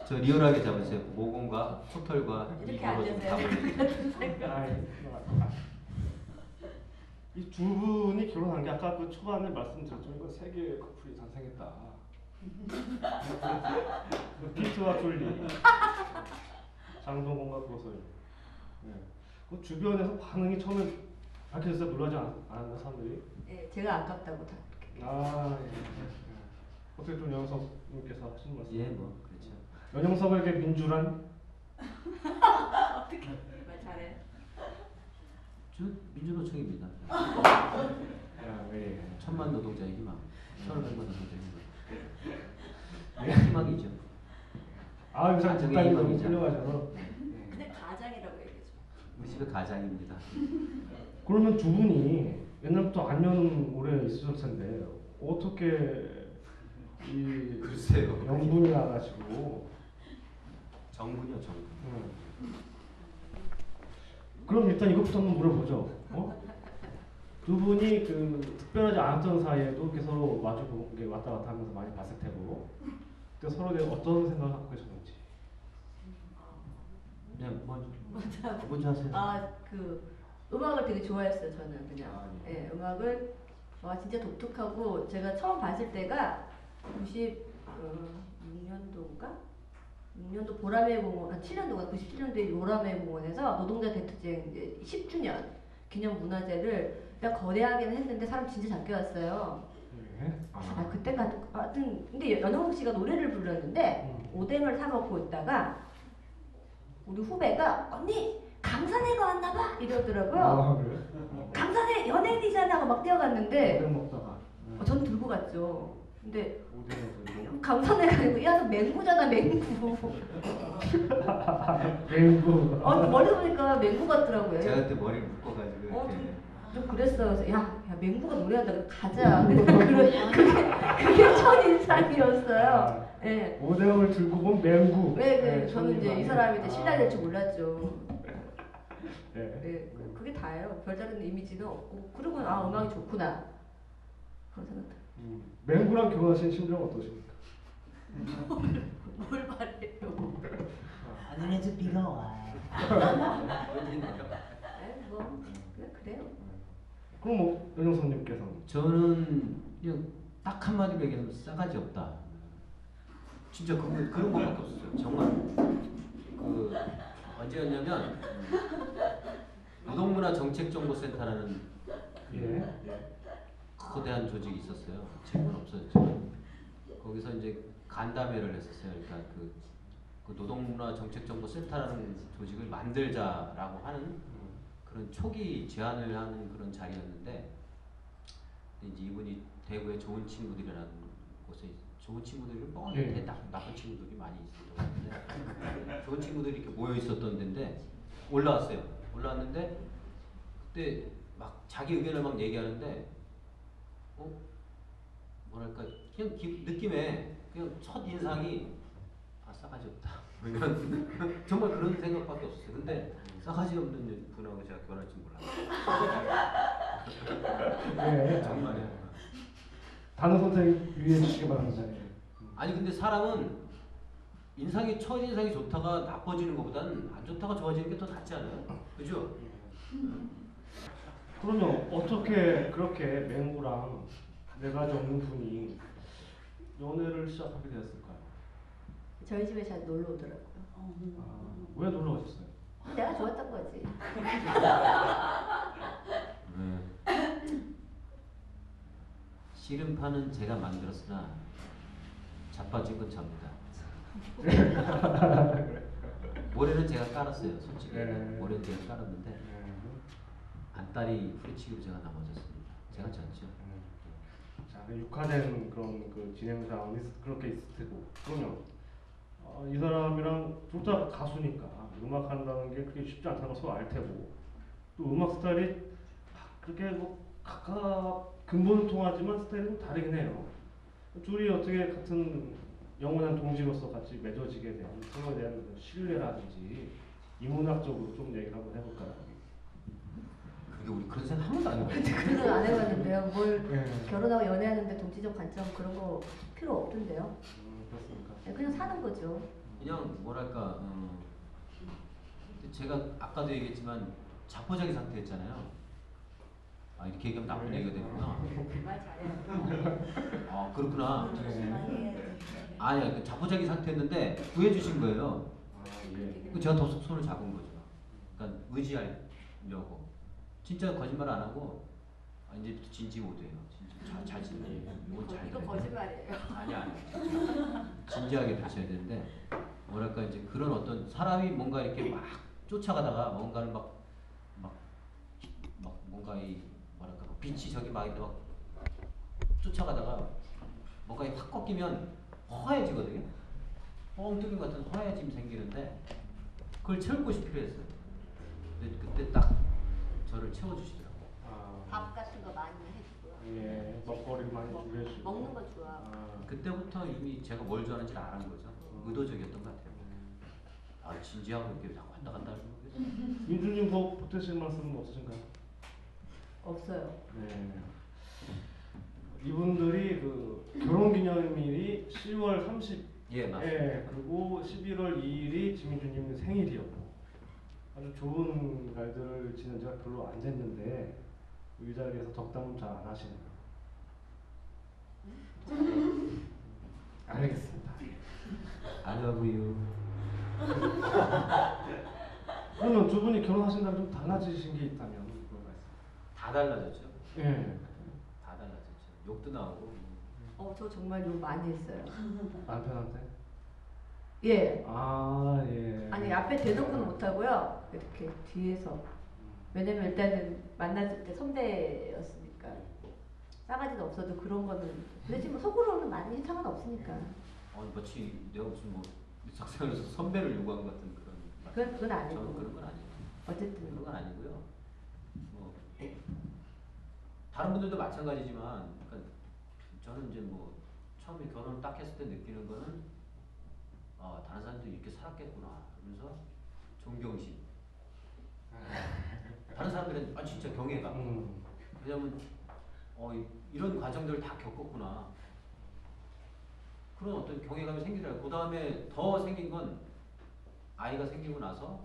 저 리얼하게 잡으세요. 모공과 코털과 이렇게 입으로 좀 앉으세요. 잡으세요. 같은 생각. 아, 예. 이 두 분이 결혼한 게 아까 그 초반에 말씀드렸지만 이거 세계의 커플이 탄생했다. 피트와 졸리, 장동건과 고소영. 네. 그 주변에서 반응이 처음에 밝혀졌을 때 놀라지 않았나 사람들이? 네, 제가 아깝다고 다 이렇게. 아, 예. 어떻게 좀 영석님께서 하신 말씀? 예, 뭐 그렇죠. 연영석에게 민주란? 어떻게 말 잘해. 저 민주노총입니다. 아, 예. 1000만 노동자의 희망, 1500만 노동자의 희망. 예. 희망이죠. 아, 요즘 가정의 국단이 너무 희망이죠. 끌려가셔서. 근데 가장이라고 얘기해줘. 우리 집의 가장입니다. 그러면 두 분이 옛날부터 안면 오래 있으셨을 텐데 어떻게 이 글쎄요. 영분이 나가지고 정군이요, 정군. 그럼 일단 이것부터 한번 물어보죠. 두 분이 그 특별하지 않았던 사이에도 이렇게 서로 마주보고 이렇게 왔다 갔다 하면서 많이 봤을 테고 그때 서로에 대해 어떤 생각을 갖고 계셨는지. 네, 먼저 하세요. 그 음악을 되게 좋아했어요. 저는 그냥. 아, 예, 음악을 진짜 독특하고 제가 처음 봤을 때가 96년도인가? 6년도 보라매 공원, 7년도가 97년도에 보라매 공원에서 노동자 대투쟁 이제 10주년 기념 문화제를 그냥 거대하게는 했는데 사람 진짜 작게 왔어요. 네. 그때가 하여튼 근데 연홍석 씨가 노래를 불렀는데 오뎅을 사 먹고 있다가 우리 후배가 언니 강산해가 왔나봐 이러더라고요. 아, 그래? 강산해 연예인이잖아 하고 막 뛰어갔는데 오뎅 먹다가. 전 들고 갔죠. 근데 오뎅 강산해가 아니고 야너 맹구잖아 맹구. 맹구. 머리 보니까 맹구 같더라고요. 제가 그때 머리를 묶어가지고 이렇게. 좀 그랬어요. 그래서 야 맹구가 노래한다 가자. 그게 첫인상이었어요. 예. 오뎅을 들고 본 맹구. 네, 저는 이제 이 사람이 이제 아. 신뢰 될줄 몰랐죠. 네. 네, 그게 다예요. 별다른 이미지는 없고 그리고 음악이 좋구나 그런 생각 들어요. 맹구랑 결혼하신 심정 어떠십니까? 뭘 말해요? 하늘에서 비가 와. 뭐 그래요. 그럼 뭐 연영선님께서는? 저는 그냥 딱 한마디로 얘기하면 싸가지 없다. 진짜 그런 것밖에 없었어요. 정말 그 언제였냐면 노동문화정책정보센터라는 예. 거대한 조직이 있었어요. 지금은 없어졌지만 거기서 이제 간담회를 했었어요. 그러니까 그 노동문화정책정보센터라는 조직을 만들자라고 하는 그런 초기 제안을 하는 그런 자리였는데 이제 이분이 대구에 좋은 친구들이라는 곳에 좋은 친구들이 뻔히 네. 나쁜 친구들이 많이 있었던 것 같은데 좋은 친구들이 이렇게 모여 있었던 데인데 올라왔는데 그때 막 자기 의견을 막 얘기하는데 뭐랄까 그냥 느낌에 그냥 첫 인상이 싸가지 없다. 그러면 정말 그런 생각밖에 없었어요. 근데 싸가지 없는 분하고 제가 결혼할 줄 몰랐어요. 네. 정말이에요. 단어 선택 유의해 주시기 바랍니다. 아니 근데 사람은 첫 인상이 좋다가 나빠지는 것보다는 안 좋다가 좋아지는 게 더 낫지 않아요? 그죠? 그러면 어떻게 그렇게 맹구랑 내가 없는 분이 연애를 시작하게 되었을까요? 저희 집에 잘 놀러 오더라고요. 왜 놀러 오셨어요? 내가 좋았던 거지. 씨름판은 제가 만들었으나 자빠진 건 접니다. 모래는 제가 깔았어요. 솔직히 네. 모래는 제가 깔았는데 안딸이 후리치기로 제가 넘어졌습니다. 제가 졌죠. 자, 육화된 그런 그 진행 상황이 그렇게 있을 테고 그러면 이 사람이랑 둘 다 가수니까 음악 한다는 게 그렇게 쉽지 않다는 걸 서로 알 테고 또 음악 스타일이 그렇게 뭐 각각 근본은 통하지만 스타일이 좀 다르긴 해요. 둘이 어떻게 같은 영원한 동지로서 같이 맺어지게 된 서로에 대한 그 신뢰라든지 인문학적으로 좀 얘기를 한번 해볼까요? 그게 우리 그런 생각 한 번도 안 해봤어요. 그런 건 안 해봤는데요. 뭘 네. 결혼하고 연애하는데 동지적 관점 그런 거 필요 없던데요. 그렇습니까? 네, 그냥 사는 거죠. 그냥 뭐랄까 제가 아까도 얘기했지만 자포자기 상태였잖아요. 아 이렇게 얘기하면 나쁜 얘기가 되는구나. 말 잘해요. 아 그렇구나. 네. 아니야 그 자포자기 상태였는데 구해주신 거예요. 예. 그 제가 더 손을 잡은 거죠. 그러니까 의지하려고. 진짜 거짓말 안 하고 이제부터 진지 모드예요. 진짜 잘 지내. 이건 잘 이거 돼. 거짓말이에요. 아니야. 진지하게 되셔야 되는데 뭐랄까 이제 그런 어떤 사람이 뭔가 이렇게 막 쫓아가다가 뭔가를 막 뭔가 이 뭐랄까 빛이 저기 막 이렇게 막 쫓아가다가 뭔가 확 꺾이면 허해지거든요. 뻥뚫린 같은 허해짐이 생기는데 그걸 채울 곳이 필요했어요. 근데 그때 딱 저를 채워주시더라고요. 밥 같은 거 많이 해주고요. 예, 먹거리를 많이 준비해주고 먹는 거 좋아. 그때부터 이미 제가 뭘 좋아하는지를 아는 거죠. 의도적이었던 것 같아요. 아 진지하고 이렇게 자꾸 왔다 갔다 하는 거예요. 민주님 뭐 보태실 말씀은 없으신가요? 없어요. 네. 이분들이 그 결혼기념일이 10월 30일 예 맞습니다. 예, 그리고 11월 2일이 지민주님 생일이었고 아주 좋은 날들을 지낸 지가 별로 안 됐는데 이 자리에서 덕담은 잘 안 하시네요. 알겠습니다. I love you. 그러면 두 분이 결혼하신다면 좀 달라지신 게 있다면 그런 말씀. 다 달라졌죠. 예. 다 달라졌죠. 욕도 나오고. 저 정말 욕 많이 했어요. 남편한테? 예. 아 예. 아니 앞에 대놓고는 못하고요. 이렇게 뒤에서. 왜냐면 일단은 만났을 때 선배였으니까 싸가지도 없어도 그런 거는 근데 뭐 속으로는 많이 상관없으니까. 마치 내가 무슨 뭐 작사에서 선배를 요구한 것 같은 그런. 그건 아니고. 저는 그런 건 아니에요. 어쨌든 그런 건 아니고요. 뭐 다른 분들도 마찬가지지만, 그러니까 저는 이제 뭐 처음에 결혼을 딱 했을 때 느끼는 거는 다른 사람들이 이렇게 살았겠구나. 그러면서 존경심. 다른 사람들은 진짜 경애가. 왜냐면 이런 과정들을 다 겪었구나. 그런 어떤 경외감이 생기더라고요. 그 다음에 더 생긴 건 아이가 생기고 나서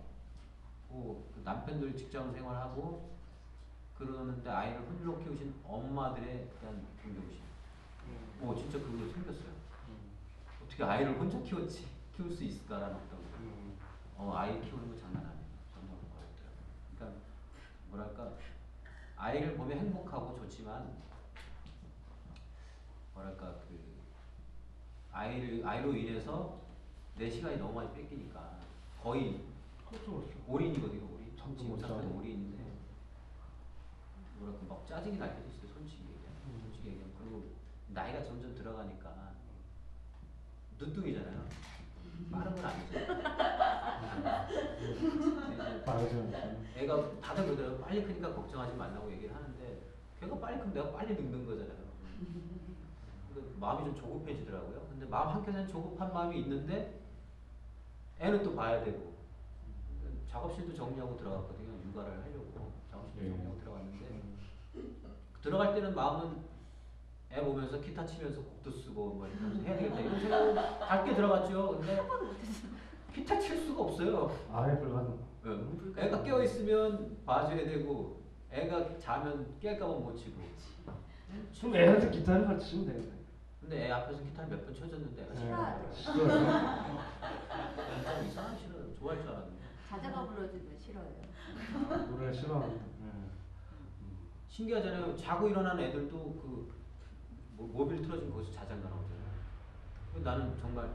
그 남편들 직장 생활하고 그러는데 아이를 홀로 키우신 엄마들에 대한 존경심. 진짜 그거 생겼어요. 어떻게 아이를 혼자 키울 수 있을까라는 어떤 아이 키우는 거 장난 아니에요. 정말 어렵더라고요. 그러니까 뭐랄까 아이를 보면 행복하고 좋지만 뭐랄까 아이로 인해서 내 시간이 너무 많이 뺏기니까 거의 그렇죠. 올인이거든요. 올인. 참고 지금 못 상태는 자고. 올인인데 뭐랄까 막 짜증이 날 때도 있어요. 솔직히 얘기하면. 솔직히 얘기하면. 그리고 나이가 점점 들어가니까 늦둥이잖아요. 빠른 건 아니죠. 빠르죠. 애가 다들 그러더라고요. 빨리 크니까 걱정하지 말라고 얘기를 하는데 걔가 빨리 크면 내가 빨리 늙는 거잖아요. 그러니까 마음이 좀 조급해지더라고요. 근데 마음 한켠에는 조급한 마음이 있는데 애는 또 봐야 되고 작업실도 정리하고 들어갔거든요. 육아를 하려고 작업실도 정리하고 들어갔는데 들어갈 때는 마음은 애 보면서 기타 치면서 곡도 쓰고 뭐 이러면서 해야 되겠다 이런 생각으로 밝게 들어갔죠. 근데 기타 칠 수가 없어요. 아예 불가능. 애가 깨어 있으면 봐줘야 되고 애가 자면 깰까봐 못 치고. 좀 애한테 기타를 가르치면 되겠네. 근데 애 앞에서 기타를 몇 번 쳐줬는데 애가 싫어하죠. 싫어요. 이상한 싫어요. 좋아할 줄 알았는데. 자자가 불러주면 싫어요. 노래 싫어하는데. 신기하잖아요. 자고 일어나는 애들도 모빌 틀어지면 거기서 자장가 나오잖아요. 나는 정말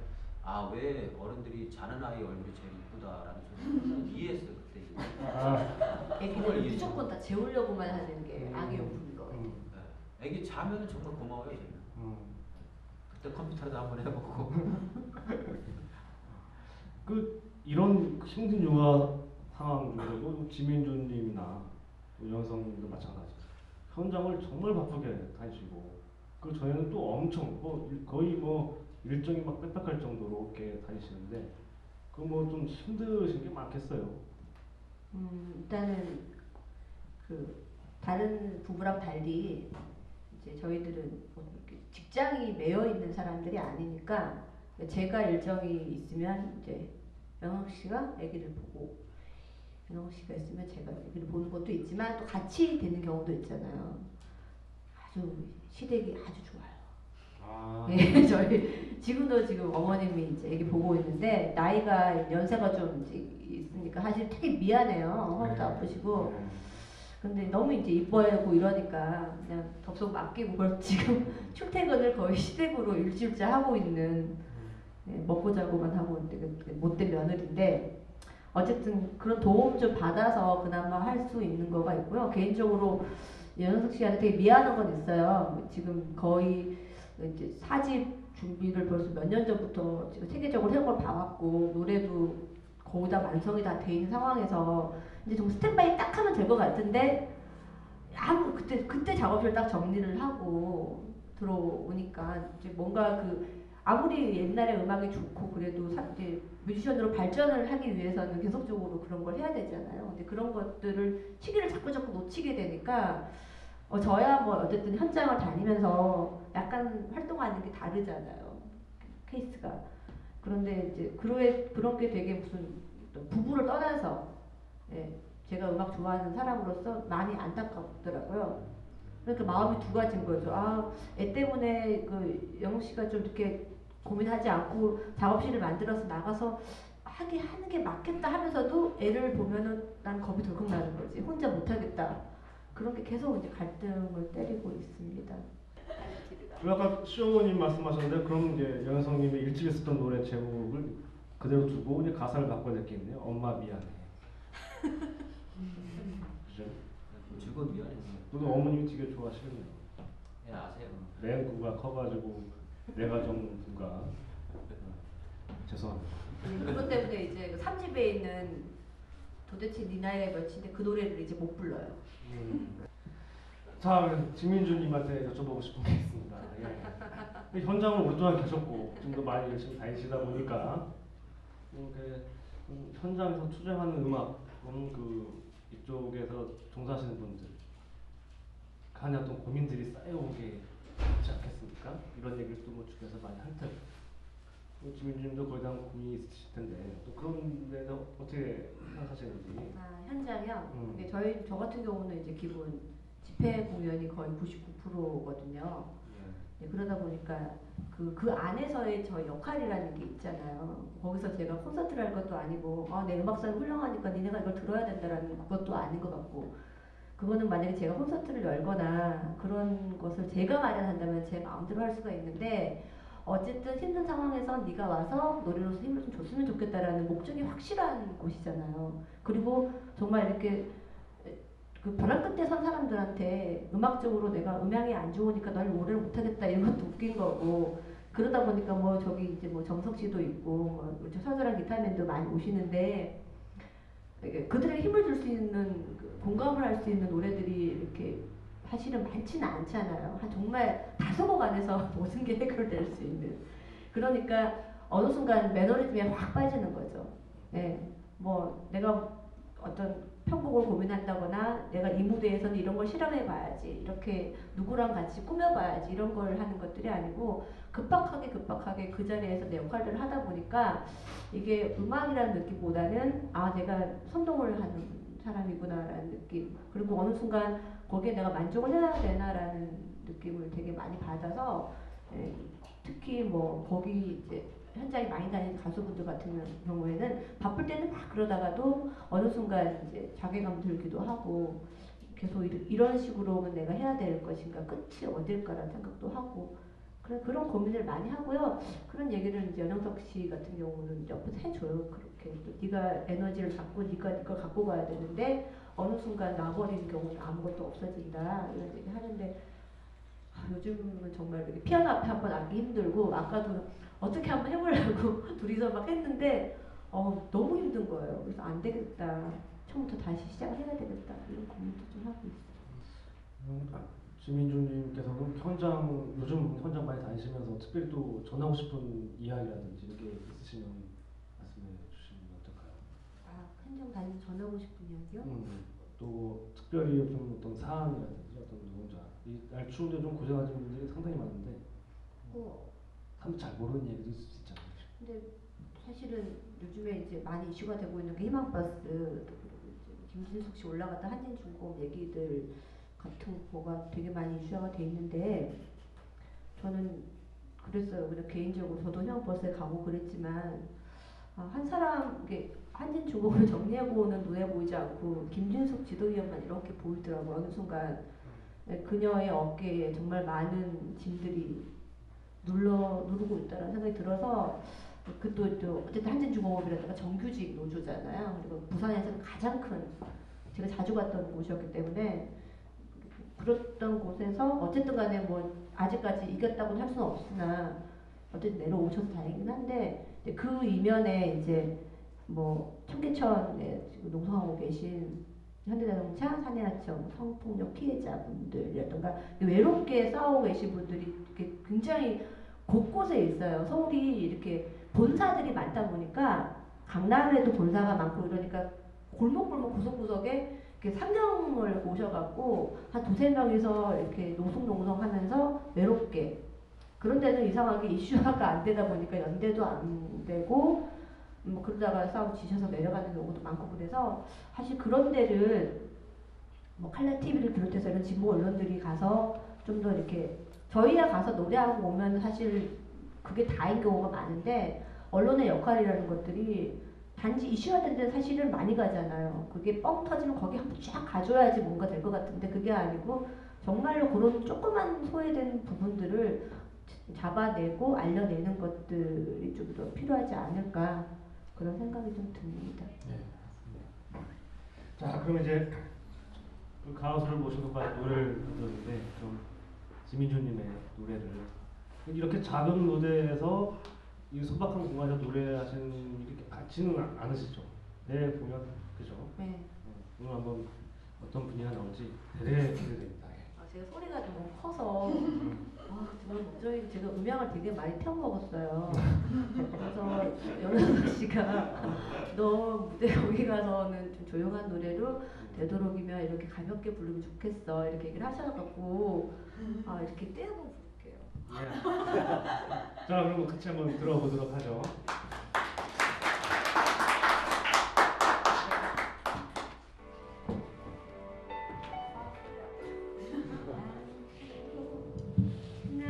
왜 어른들이 자는 아이 얼굴이 제일 이쁘다라는 소리를 이해했어요. 그때. 애기를 무조건 다 재우려고만 하는 게 악의 용품인 거 같아요. 애기 자면은 정말 고마워요. 저는. 그때 컴퓨터라도 한번 해보고. 이런 힘든 유화 상황 중에도 지민주님이나 연성님도 마찬가지. 현장을 정말 바쁘게 다니시고 그 전에는 또 엄청 거의 일정이 막 빽빽할 정도로 이렇게 다니시는데 그 좀 힘드신 게 많겠어요. 일단은 그 다른 부부랑 달리 이제 저희들은 이렇게 직장이 매여 있는 사람들이 아니니까 제가 일정이 있으면 이제 영학 씨가 아기를 보고 영학 씨가 있으면 제가 아기를 보는 것도 있지만 또 같이 되는 경우도 있잖아요. 아주 시댁이 아주 좋아요. 네, 저희 지금 어머님이 이제 애기 보고 있는데 나이가 연세가 좀 있으니까 사실 되게 미안해요. 허리도 아프시고. 근데 너무 이제 이뻐하고 이러니까 그냥 덥석 맡기고 지금 출퇴근을 거의 시댁으로 일주일째 하고 있는 먹고 자고만 하고 있는 못된 며느리인데 어쨌든 그런 도움 좀 받아서 그나마 할 수 있는 거가 있고요. 개인적으로 연석 씨한테 되게 미안한 건 있어요. 지금 거의 이제 사집 준비를 벌써 몇 년 전부터 지금 세계적으로 해온 걸 봐왔고 노래도 거의 다 완성이 다 돼 있는 상황에서 이제 좀 스탠바이 딱 하면 될 것 같은데 그때 작업실 딱 정리를 하고 들어오니까 이제 뭔가 아무리 옛날에 음악이 좋고 그래도 이제 뮤지션으로 발전을 하기 위해서는 계속적으로 그런 걸 해야 되잖아요. 근데 그런 것들을 시기를 자꾸 놓치게 되니까 저야 어쨌든 현장을 다니면서 약간 활동하는 게 다르잖아요. 케이스가. 그런데 이제 그런 게 되게 무슨 부부를 떠나서 제가 음악 좋아하는 사람으로서 많이 안타깝더라고요. 그러니까 마음이 두 가지인 거죠. 애 때문에 영웅 씨가 좀 이렇게 고민하지 않고 작업실을 만들어서 나가서 하는 게 맞겠다 하면서도 애를 보면은 난 겁이 덜컥 나는 거지. 혼자 못하겠다. 그런 게 계속 이제 갈등을 때리고 있습니다. 아까 시어머님 말씀하셨는데 그럼 이제 연성님의 일집에 썼던 노래 제목을 그대로 두고 이제 가사를 바꿔냈겠네요. 엄마 미안해. 그죠? 즐거운 미안해서. 저도 어머님이 되게 좋아하시겠네요. 예, 아세요. 맹구가 커가지고 내가 정구가 죄송합니다. 그것 때문에 이제 그 3집에 있는 도대체 네 나이가 몇인데 그 노래를 이제 못 불러요. 자, 지민주님한테 여쭤보고 싶은 게 있습니다. 현장을 오랫동안 계셨고 좀 더 많이 열심히 다니시다 보니까 이렇게 현장에서 투쟁하는 음악, 이쪽에서 종사하시는 분들 간에 어떤 고민들이 쌓여온 게 있지 않겠습니까? 이런 얘기를 또 주변에서 많이 할 테고 지민주님도 거의 다 고민이 있으실 텐데 또 그런 데는 어떻게 생각하시는지. 현장이요? 저 같은 경우는 이제 기본 집회 공연이 거의 99%거든요. 그러다 보니까 그 안에서의 저 역할이라는 게 있잖아요. 거기서 제가 콘서트를 할 것도 아니고 내 음악성이 훌륭하니까 니네가 이걸 들어야 된다라는 그것도 아닌 것 같고 그거는 만약에 제가 콘서트를 열거나 그런 것을 제가 마련한다면 제 마음대로 할 수가 있는데 어쨌든 힘든 상황에서 네가 와서 노래로서 힘을 좀 줬으면 좋겠다라는 목적이 확실한 곳이잖아요. 그리고 정말 이렇게 벼랑 끝에 선 사람들한테 음악적으로 내가 음향이 안 좋으니까 널 노래를 못하겠다 이런 것도 웃긴 거고 그러다 보니까 저기 이제 정석 씨도 있고 서설한 기타맨도 많이 오시는데 그들에게 힘을 줄 수 있는 공감을 할 수 있는 노래들이 이렇게 사실은 많지는 않잖아요. 정말 5곡 안에서 모든 게 해결될 수 있는. 그러니까 어느 순간 매너리즘에 확 빠지는 거죠. 내가 어떤 편곡을 고민한다거나 내가 이 무대에서는 이런 걸 실험해봐야지 이렇게 누구랑 같이 꾸며봐야지 이런 걸 하는 것들이 아니고 급박하게 그 자리에서 내 역할들을 하다 보니까 이게 음악이라는 느낌보다는 내가 선동을 하는 사람이구나라는 느낌 그리고 어느 순간 거기에 내가 만족을 해야 되나라는 느낌을 되게 많이 받아서 특히 거기 이제 현장에 많이 다니는 가수분들 같은 경우에는 바쁠 때는 막 그러다가도 어느 순간 이제 자괴감 들기도 하고 계속 이런 식으로는 내가 해야 될 것인가 끝이 어딜까라는 생각도 하고 그런 고민을 많이 하고요. 그런 얘기를 이제 연영석 씨 같은 경우는 옆에서 해줘요. 그렇게 네가 에너지를 갖고 네가 갖고 가야 되는데 어느 순간 놔버리는 경우는 아무것도 없어진다 이런 얘기 하는데 요즘은 정말 이렇게 피아노 앞에 한번 앉기 힘들고 아까도 어떻게 한번 해보려고 둘이서 막 했는데 너무 힘든 거예요. 그래서 안 되겠다. 처음부터 다시 시작을 해야 되겠다. 이런 고민도 좀 하고 있어요. 지민주님께서는 요즘 현장 많이 다니시면서 특별히 또 전하고 싶은 이야기라든지 이게 있으시면 말씀해 주시면 어떨까요? 현장 다니면 전하고 싶은 이야기요? 또 특별히 좀 어떤 사안이라든지 어떤 노동자 이 날 추운데 좀 고생하시는 분들이 상당히 많은데 참 잘 모르는 얘기도 있을 수 있잖아요. 근데 사실은 요즘에 이제 많이 이슈가 되고 있는 게 희망버스, 그리고 이제 김진숙 씨 올라갔다 한진중공업 얘기들 같은 거가 되게 많이 이슈화가 돼 있는데 저는 그랬어요. 그냥 개인적으로 저도 희망버스에 가고 그랬지만 한 사람 이게 한진중공업을 정리해보는 눈에 보이지 않고 김진숙 지도위원만 이렇게 보이더라고요. 어느 순간 그녀의 어깨에 정말 많은 짐들이 누르고 있다는 생각이 들어서 또 어쨌든 한진중공업이라든가 정규직 노조잖아요. 그리고 부산에서는 가장 큰 제가 자주 갔던 곳이었기 때문에 그랬던 곳에서 어쨌든 간에 뭐 아직까지 이겼다고는 할 수는 없으나 어쨌든 내려오셔서 다행이긴 한데 그 이면에 이제 뭐 청계천에 지금 농성하고 계신 현대자동차, 사내하청, 성폭력 피해자분들이라든가 외롭게 싸우고 계신 분들이 굉장히 곳곳에 있어요. 서울이 이렇게 본사들이 많다 보니까 강남에도 본사가 많고 이러니까 골목골목 구석구석에 이렇게 상경을 모셔갖고 한 두세 명이서 이렇게 노송농성하면서 외롭게 그런 데는 이상하게 이슈화가 안 되다 보니까 연대도 안 되고 뭐 그러다가 싸우고 지셔서 내려가는 경우도 많고 그래서 사실 그런 데를 뭐 칼라 TV를 비롯해서 이런 진보 언론들이 가서 좀 더 이렇게 저희가 가서 노래하고 오면 사실 그게 다인 경우가 많은데 언론의 역할이라는 것들이 단지 이슈화된 데 사실은 많이 가잖아요. 그게 뻥 터지면 거기 한번 쫙 가줘야지 뭔가 될 것 같은데 그게 아니고 정말로 그런 조그만 소외된 부분들을 잡아내고 알려내는 것들이 좀 더 필요하지 않을까 그런 생각이 좀 듭니다. 네. 자, 그럼 이제 그 가수를 모셔놓고 노래를 들었는데 좀 지민주님의 노래를 이렇게 작은 무대에서 이 소박한 공간에서 노래하시는 일이 많지는 않으시죠? 네, 보면 그죠? 네. 오늘 한번 어떤 분위기가 나올지 되게 기대됩니다. 제가 소리가 너무 커서 정말 도저히 제가 음향을 되게 많이 태워먹었어요. 그래서 연우 씨가 너 무대 거기 가서는 좀 조용한 노래로 되도록이면 이렇게 가볍게 부르면 좋겠어 이렇게 얘기를 하셔갖고 이렇게 떼어 한번 부를게요. 네. 자, 그럼 같이 한번 들어보도록 하죠.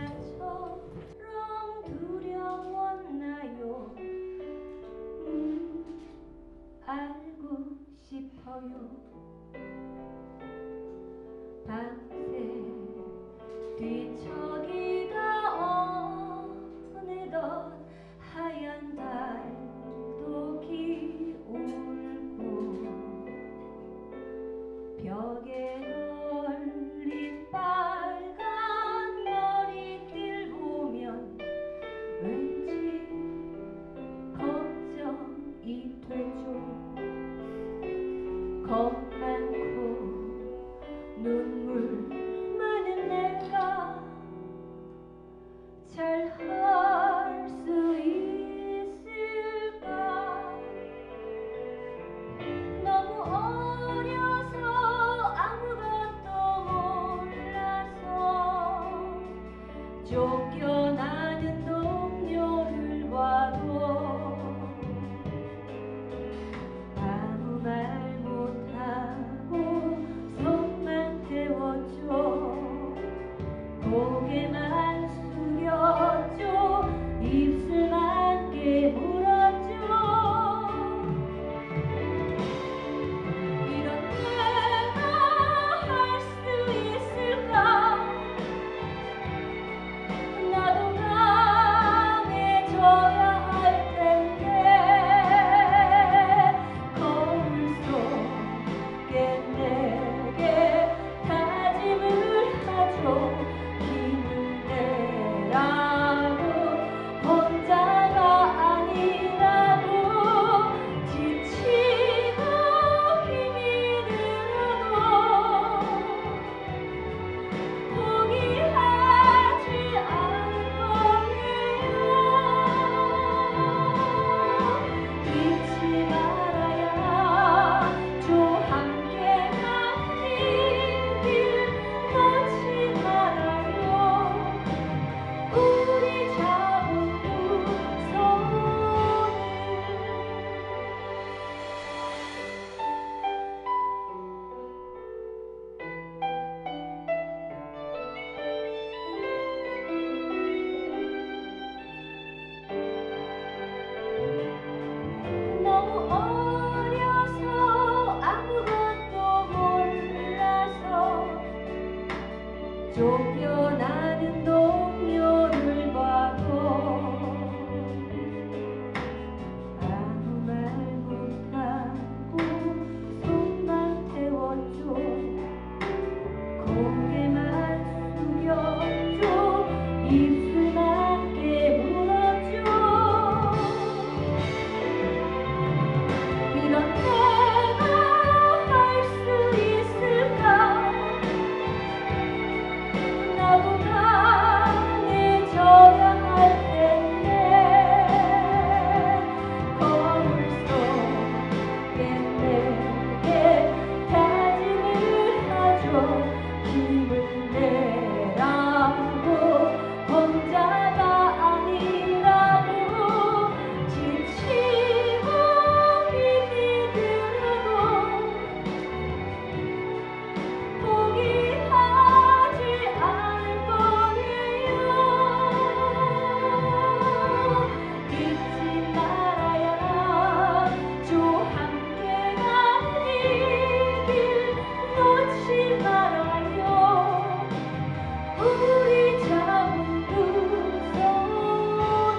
나처럼 두려웠나요? 알고 싶어요. 밤새 뒤척이다 어느덧 하얀 달도 기울고 벽에 널린 빨간 머리띠를 보면 왠지 걱정이 되죠. 겁 많고 눈물 많은 내가 잘 할 수 있을까. 너무 어려서 아무것도 몰라서 쫓겨나는 동료를 봐도 아무 말 못하고 손만 태웠죠. 고개만 숙였죠. 입술만 깨물었죠. 이런 내가 할 수 있을까. 쫓겨나는 동료를 봐도 아무 말 못하고 손만 태웠죠. 고개만 숙였죠. 입술만 깨물었죠. 이런 내가 할 수 있을까? 나도 강해져야 할 텐데 거울 속에 내게 다짐을 하죠. 힘을 내라고 혼자가 아니라고 지치고 힘이 들어도 포기하지 않을 거예요. 잊지 말아야 저 함께 가는 이길 놓지 말아요. 우리 잡은 두 손을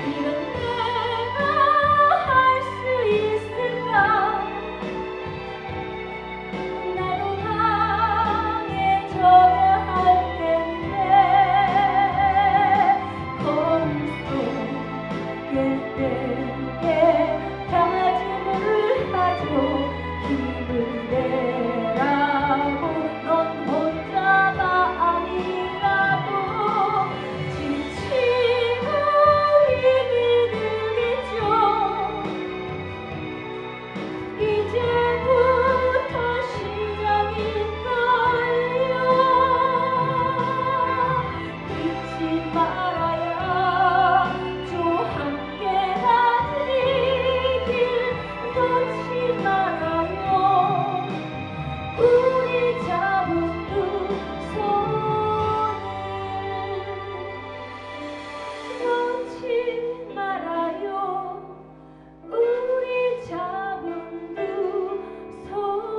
이런 내가 할 수 있을까? 나도 강해져야 할 텐데 거울 속에 내게 다짐을 하죠. 힘을 내라고 넌 혼자가 아니라고 지치고 힘이 들겠죠. 이제부터 시작일걸요. 잊지 말아야 저 함께 가는 이길 놓지 말아요. 우리 잡은 두 손을 놓지 말아요. 우리 잡은 두 손을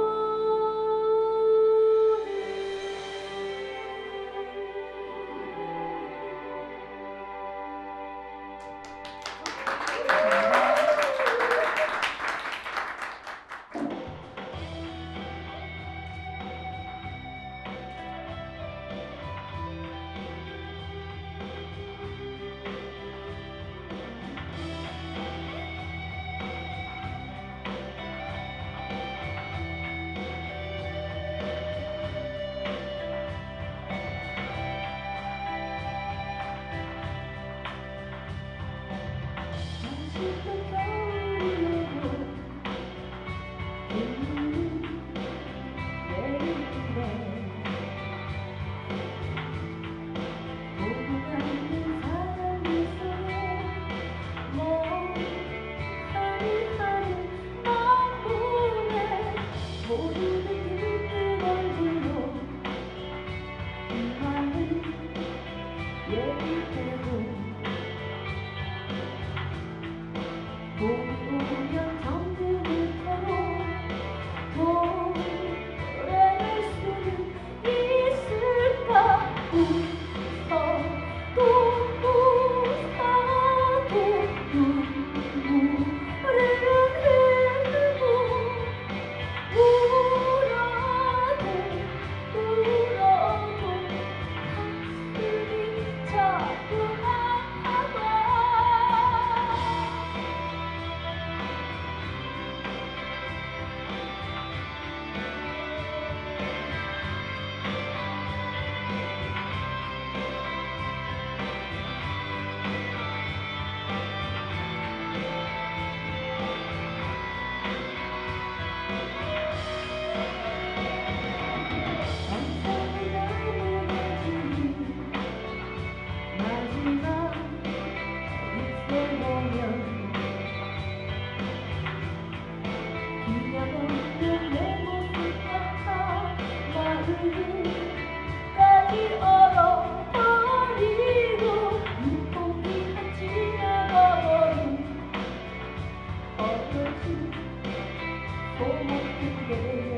당신도 겨울이고 내일인데 보고 가는 사람이 있어요. 하루하루 너무해 모두들 그 얼굴로 이 마음을 얘기해도 봄이 오면 정든을 펴고 노래할 수는 있을까? 웃어도 웃어도 눈물을 흘리고 울어도 가슴이 자꾸 아파. 마지막 입술 보면 잊어먹는 내 모습 같아. 마음까지 얼어버리고 눈동이가 지나가버린 어떠지 고맙게요.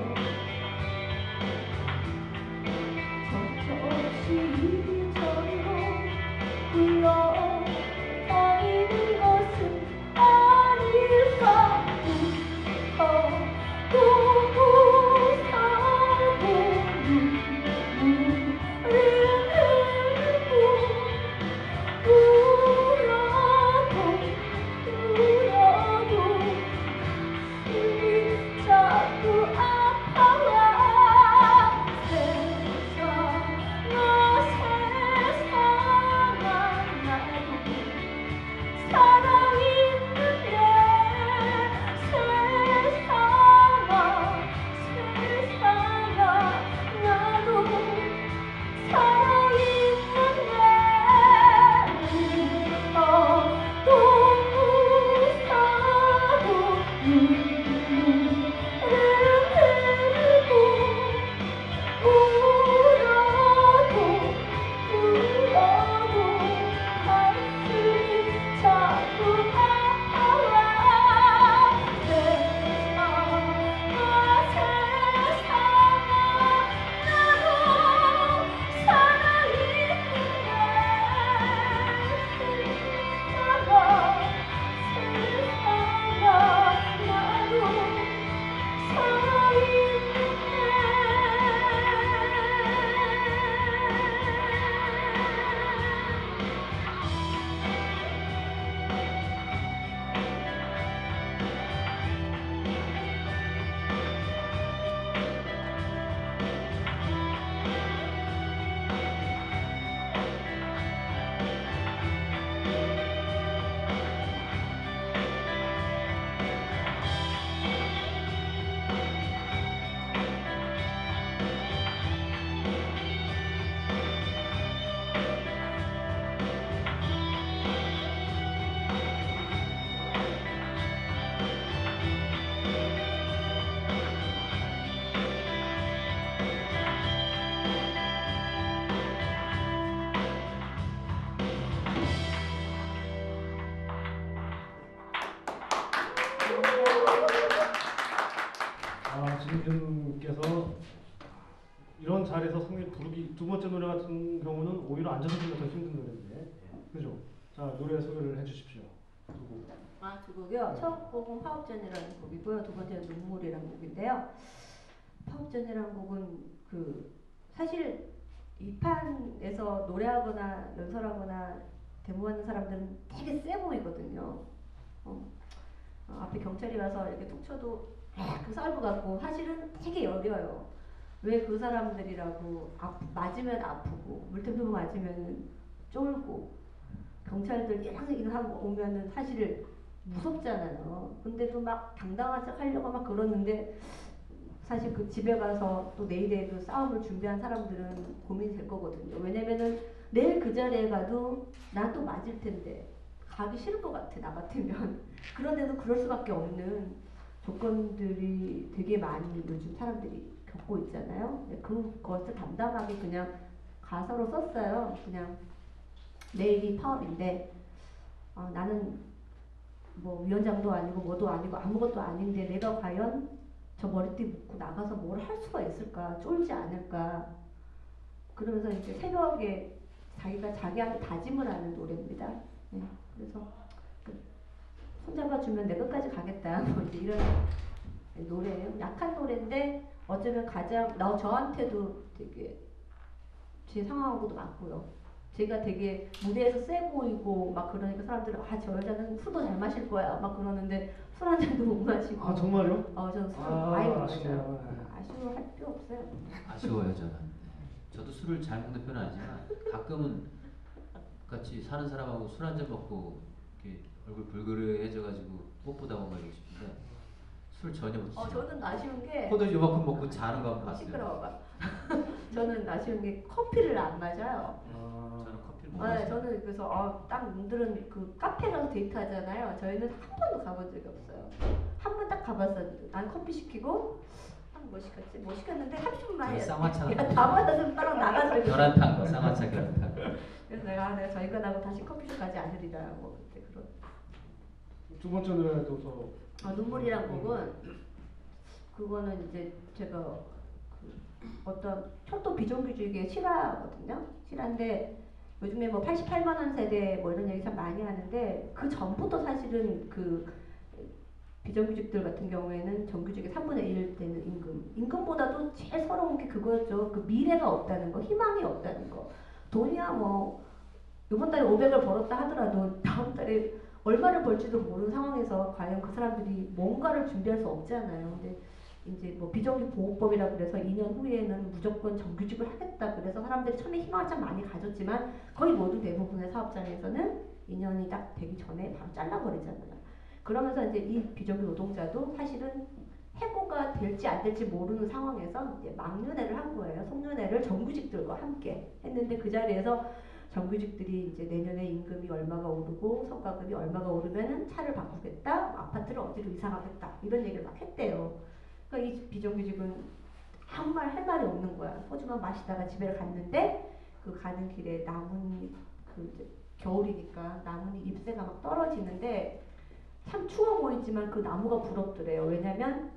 진준께서 이런 자리에서 성일 부르기 두 번째 노래 같은 경우는 오히려 앉아서 부르기가 더 힘든 노래인데, 그죠? 자, 노래 소개를 해주십시오. 두 곡. 두 곡이요. 첫 곡은 파업전이라는 곡이고요. 두 번째는 눈물이라는 곡인데요. 파업전이라는 곡은 사실 이 판에서 노래하거나 연설하거나 데모하는 사람들은 되게 세 보이거든요. 앞에 경찰이 와서 이렇게 툭 쳐도 그 썰부 같고 사실은 되게 여려요. 왜 그 사람들이라고 맞으면 아프고 물템도 맞으면 쫄고 경찰들 이랑 하고 오면은 사실 무섭잖아요. 근데도 막 당당한 척 하려고 막 그러는데 사실 그 집에 가서 또 내일에도 싸움을 준비한 사람들은 고민이 될 거거든요. 왜냐면은 내일 그 자리에 가도 난 또 맞을 텐데 가기 싫을 것 같아, 나 같으면. 그런데도 그럴 수밖에 없는 조건들이 되게 많이 요즘 사람들이 겪고 있잖아요. 그것을 담담하게 그냥 가사로 썼어요. 그냥 내일이 파업인데 나는 뭐 위원장도 아니고 뭐도 아니고 아무것도 아닌데 내가 과연 저 머리띠 묶고 나가서 뭘 할 수가 있을까? 쫄지 않을까? 그러면서 이제 새벽에 자기가 자기한테 다짐을 하는 노래입니다. 네, 그래서 손잡아 주면 내 끝까지 가겠다. 뭐 이제 이런 노래예요. 약한 노래인데 어쩌면 가장 저한테도 되게 제 상황하고도 맞고요. 제가 되게 무대에서 세 보이고 막 그러니까 사람들은 저 여자는 술도 잘 마실 거야 막 그러는데 술 한 잔도 못 마시고. 정말요? 저는 술을 많이 못 아쉽네요. 마셔요. 아쉬워할 필요 없어요. 아쉬워요 저는. 저도 술을 잘 먹는 편은 아니지만 가끔은 같이 사는 사람하고 술 한 잔 먹고 이렇게 얼굴 불그레해져가지고 뽀뽀도 하고 말이고 싶은데 술 전혀 못 드시죠. 저는 아쉬운 게 포도 요만큼 먹고 자는 거 한번 봤어요. 시끄러워봐. 저는 아쉬운 게 커피를 안 마셔요. 저는 커피를 못 네, 마셔요. 저는 그래서 딱 분들은 그 카페 가서 데이트하잖아요. 저희는 한 번도 가본 적이 없어요. 한 번 딱 가봤었는데 난 커피 시키고 뭐 시켰지? 뭐 시켰는데 30분만 저는 해야 쌍화차 다 받아서 따라 나가서 계란탕 거 쌍화차 계란탕. 그래서 내가 저 인간하고 다시 커피숍 가지 않으리라고 그때 그런. 두 번째 노래도 눈물이란 곡은 그거는 이제 제가 어떤 초도 비정규직의 실화거든요. 실화인데 요즘에 뭐 88만 원 세대 뭐 이런 얘기 참 많이 하는데 그 전부터 사실은 그 비정규직들 같은 경우에는 정규직의 3분의 1 되는 임금보다도 제일 서러운 게 그거죠. 그 미래가 없다는 거, 희망이 없다는 거. 돈이야 뭐 이번 달에 500을 벌었다 하더라도 다음 달에 얼마를 벌지도 모르는 상황에서 과연 그 사람들이 뭔가를 준비할 수 없잖아요. 근데 이제 뭐 비정규 보호법이라 그래서 2년 후에는 무조건 정규직을 하겠다. 그래서 사람들이 처음에 희망을 참 많이 가졌지만 거의 모두 대부분의 사업장에서는 2년이 딱 되기 전에 바로 잘라버리잖아요. 그러면서 이제 이 비정규 노동자도 사실은 해고가 될지 안 될지 모르는 상황에서 이제 막년회를 한 거예요. 송년회를 정규직들과 함께 했는데 그 자리에서 정규직들이 이제 내년에 임금이 얼마가 오르고 성과급이 얼마가 오르면은 차를 바꾸겠다, 아파트를 어디로 이사 가겠다 이런 얘기를 막 했대요. 그러니까 이 비정규직은 아무 말 할 말이 없는 거야. 소주만 마시다가 집에 갔는데 그 가는 길에 나뭇잎 그 이제 겨울이니까 나뭇잎 잎새가 막 떨어지는데 참 추워 보이지만 그 나무가 부럽더래요. 왜냐면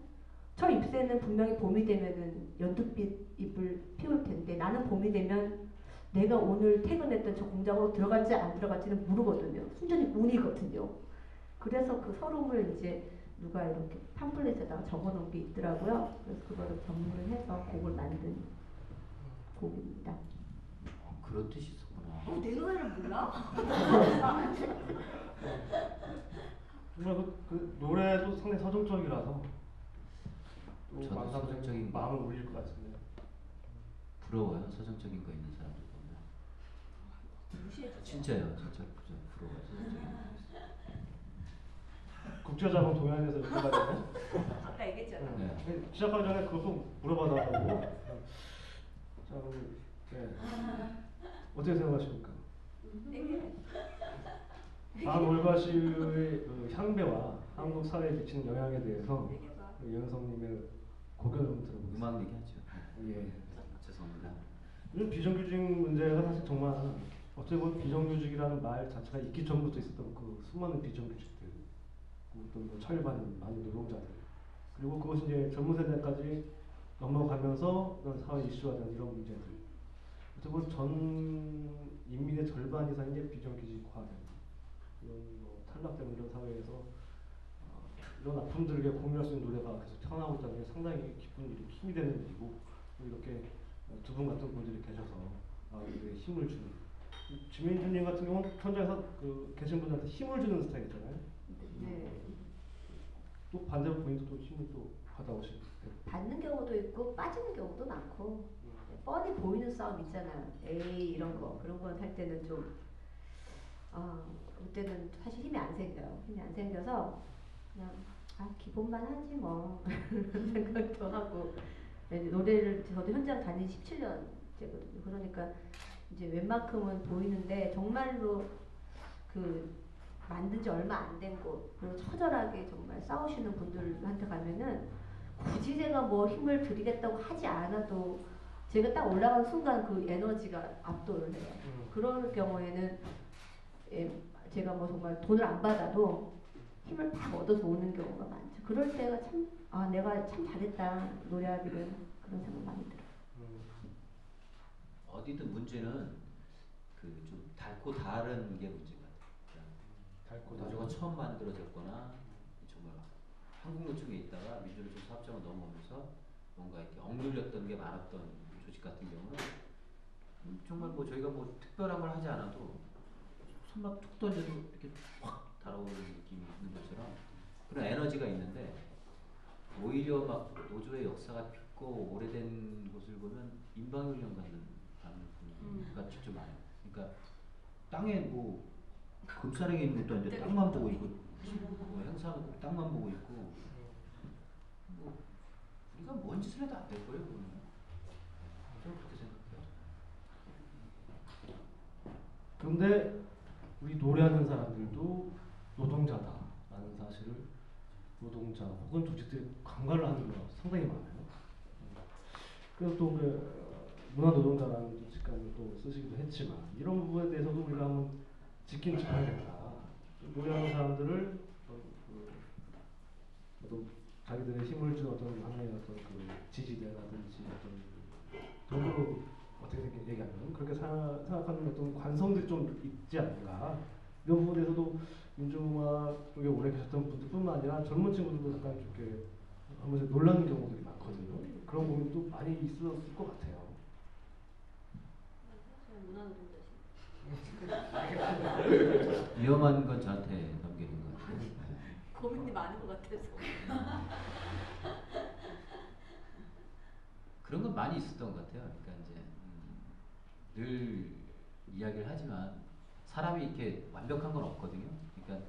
저 잎새는 분명히 봄이 되면은 연두빛 잎을 피울 텐데 나는 봄이 되면 내가 오늘 퇴근했던 저 공장으로 들어갈지 안 들어갈지는 모르거든요. 순전히 운이거든요. 그래서 그 서름을 이제 누가 이렇게 팜플렛에다가 적어놓은 게 있더라고요. 그래서 그거를 정리를 해서 곡을 만든 곡입니다. 그런 뜻이 있었구나. 내 노래를 몰라? 정말 그 노래도 상당히 서정적이라서 또 저도 많은 사람들이 서정적인 거. 마음을 울릴 것 같은데. 부러워요. 서정적인 거 있는 사람들 보면. 진짜요. 진짜 부러워요. 서정적인 거. 국제자본 동양에서 이렇게 말했네. 아까 얘기했잖아. 네. 시작하기 전에 그것도 물어봐달라고. 자, 그럼 네. 어떻게 생각하십니까? 올가시의 그 향배와 한국 사회에 미치는 영향에 대해서 연성님의 고견을 한번 들어보겠습니다. 음악 얘기하죠. 예. 죄송합니다. 요즘 비정규직 문제가 사실 정말 어떻게 보면 비정규직이라는 말 자체가 있기 전부터 있었던 그 수많은 비정규직들, 또뭐 차별받는 많은 노동자들, 그리고 그것이 이제 젊은 세대까지 넘어가면서 그런 사회 이슈화되는 이런 문제들. 어떻게 보면 전 인민의 절반 이상이 이제 비정규직화되는 이런 뭐 탈락되는 이런 사회에서 이런 아픔들에게 공유할 수 있는 노래가 계속 태어나고 있다는 게 상당히 기쁜 일이, 힘이 되는 일이고, 이렇게 두 분 같은 분들이 계셔서 우리에게 힘을 주는. 지민주님 같은 경우는 현장에서 그 계신 분들한테 힘을 주는 스타일이잖아요. 네. 또 반대로 본인도 또 힘을 또 받아오시고. 받는 경우도 있고 빠지는 경우도 많고 뻔히 보이는 싸움 있잖아요. 에이 이런 거 그런 건 할 때는 좀 그때는 사실 힘이 안 생겨요. 힘이 안 생겨서 그냥 기본만 하지 뭐 이런 생각도 하고 노래를 저도 현장 다닌 17년째거든요. 그러니까 이제 웬만큼은 보이는데 정말로 그 만든 지 얼마 안 된 곳 그리고 처절하게 정말 싸우시는 분들한테 가면은 굳이 제가 뭐 힘을 드리겠다고 하지 않아도 제가 딱 올라간 순간 그 에너지가 압도를 해요. 그럴 경우에는 제가 뭐 정말 돈을 안 받아도 힘을 딱 얻어서 오는 경우가 많죠. 그럴 때가 참 내가 참 잘했다 노래하기를 그런 생각 많이 들어요. 어디든 문제는 그 좀 닳고 다른 게 문제 같아요. 닳고 노조가 처음 만들어졌거나 정말 한국노 쪽에 있다가 민주노총 사업장을 넘어오면서 뭔가 이렇게 억눌렸던 게 많았던 조직 같은 경우는 정말 뭐 저희가 뭐 특별한 걸 하지 않아도 손만 툭 던져도 이렇게 확 달아오르는 느낌이 있는 것처럼 그런 에너지가 있는데 오히려 막 노조의 역사가 깊고 오래된 곳을 보면 인방훈련 받는 분들가 직접 많아요. 그러니까 땅에 뭐 금사랭이 있는 것도 아닌데 땅만 보고 있고 뭐 행사하는 거 땅만 보고 있고 뭐 우리가 뭔 짓을 해도 안 될 거예요. 그거는 저는 그렇게 생각해요. 그런데 우리 노래하는 사람들도 노동자다라는 사실을 노동자 혹은 조직들이 간과를 하는 경우가 상당히 많아요. 그래서 또 문화노동자라는 직관을 또 쓰시기도 했지만 이런 부분에 대해서도 우리가 한번 지킨 척해야겠다. 노래하는 사람들을 자기들의 힘을 준 어떤 하나의 어떤 그 지지대라든지 어떤 도구로 어떻게 얘기하면 그렇게 생각하는 어떤 관성들이 좀 있지 않는가. 이런 부분에서도 민중음악 쪽에 오래 계셨던 분들뿐만 아니라 젊은 친구들도 약간 이렇게 하면서 놀라는 경우들이 많거든요. 그런 고민도 많이 있었을 것 같아요. 위험한 건 저한테 넘기는 것 같아요. 고민이 많은 것 같아서. 그런 건 많이 있었던 것 같아요. 그러니까 이제 늘 이야기를 하지만 사람이 이렇게 완벽한 건 없거든요. 그러니까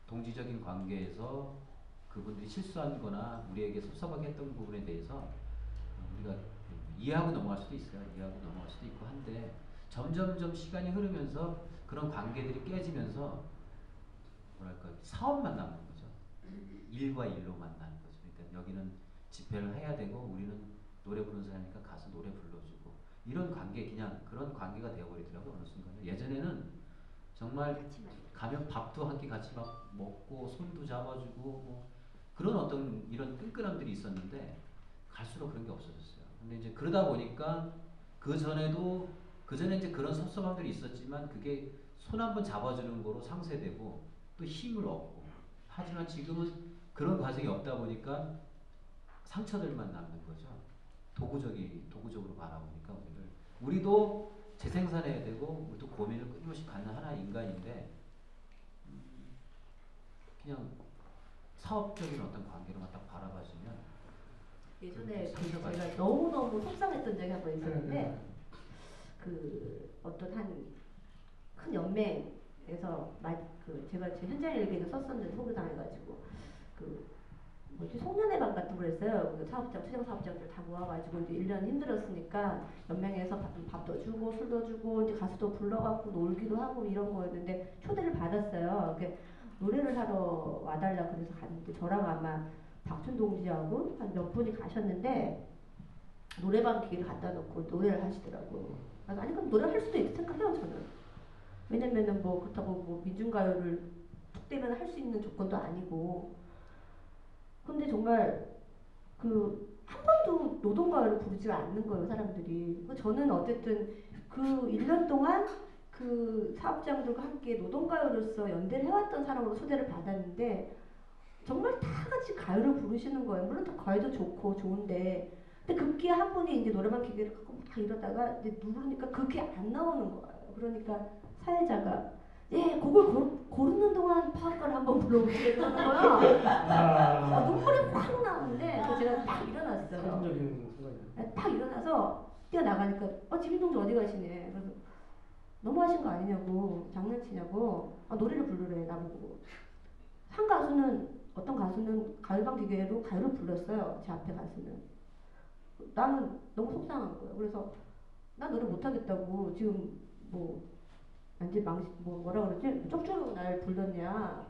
동지적인 관계에서 그분들이 실수한 거나 우리에게 섭섭하게 했던 부분에 대해서 우리가 이해하고 넘어갈 수도 있어요. 이해하고 넘어갈 수도 있고 한데 점점점 시간이 흐르면서 그런 관계들이 깨지면서 뭐랄까 사업만 남는 거죠. 일과 일로 만나는 거죠. 그러니까 여기는 집회를 해야 되고 우리는 노래 부르는 사람이니까 가서 노래 불러주고 이런 관계 그냥 그런 관계가 되어버리더라고요. 어느 순간에. 예전에는 정말 가면 밥도 한 끼 같이 막 먹고 손도 잡아주고 뭐 그런 어떤 이런 끈끈함들이 있었는데 갈수록 그런 게 없어졌어요. 근데 이제 그러다 보니까 그 전에 이제 그런 섭섭함들이 있었지만 그게 손 한번 잡아주는 거로 상쇄되고 또 힘을 얻고 하지만 지금은 그런 과정이 없다 보니까 상처들만 남는 거죠. 도구적으로 바라보니까 우리도 재생산해야 되고 우리도 고민을 끊임없이 갖는 하나의 인간인데 그냥 사업적인 어떤 관계로만 딱 바라봐주면 예전에 제가 너무너무 속상했던 적이 한 번 있었는데 그 어떤 한 큰 연맹에서 제가 제 현장 일기도 썼었는데 소개당해가지고 그 뭐지 송년회 방 같은 걸 했어요. 그 사업장 투쟁 사업장들 다 모아가지고 이제 1년 힘들었으니까 연맹에서 밥도 주고 술도 주고 이제 가수도 불러갖고 놀기도 하고 이런 거였는데 초대를 받았어요. 노래를 하러 와달라 그래서 갔는데 저랑 아마 박춘 동지하고 한 몇 분이 가셨는데 노래방 기계를 갖다 놓고 노래를 하시더라고. 아니 그럼 노래를 할 수도 있다 생각해요 저는. 왜냐면은 뭐 그렇다고 뭐 민중가요를 툭 대면 할 수 있는 조건도 아니고. 근데 정말 한 번도 노동가요를 부르지 않는 거예요 사람들이. 저는 어쨌든 그 1년 동안 그 사업장들과 함께 노동가요로서 연대를 해왔던 사람으로 초대를 받았는데 정말 다 같이 가요를 부르시는 거예요. 물론 다 가요도 좋고 좋은데 근데 급기야 한 분이 이제 노래방 기계를 갖고 막 이러다가 이제 누르니까 그게 안 나오는 거예요. 그러니까 사회자가 곡을 고르는 동안 파악가를 한번 불러보세요 그러는 거야. 눈물이 확 나오는데 그래서 제가 딱 일어났어요. 상징적인 순간이에요. 딱 일어나서 뛰어나가니까 김인동주 어디 가시네. 그래서 너무하신 거 아니냐고 장난치냐고 노래를 부르래 나보고. 어떤 가수는 가요방 기계로 가요를 불렀어요. 제 앞에 가수는. 나는 너무 속상한 거예요. 그래서 나 노래 못하겠다고 지금 완전 뭐라 그러지? 쪽쪽이고 날 불렀냐.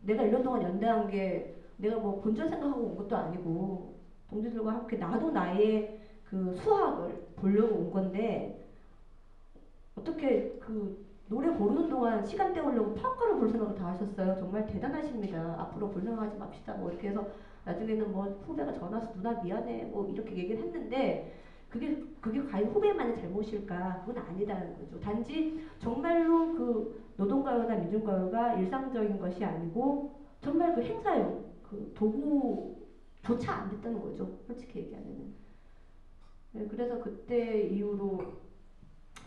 내가 1년 동안 연대한 게 내가 본전 생각하고 온 것도 아니고 동지들과 함께 나도 나의 그 수학을 보려고 온 건데 어떻게 노래 고르는 동안 시간 때우려고 파악가를 볼 생각을 다 하셨어요. 정말 대단하십니다. 앞으로 볼 생각하지 맙시다. 이렇게 해서 나중에는 후배가 전화 와서 누나 미안해 이렇게 얘기를 했는데 그게 과연 후배만의 잘못일까? 그건 아니다는 거죠. 단지 정말로 그 노동가요나 민중가요가 일상적인 것이 아니고 정말 그 행사용 그 도구조차 안 됐다는 거죠. 솔직히 얘기하면은. 네, 그래서 그때 이후로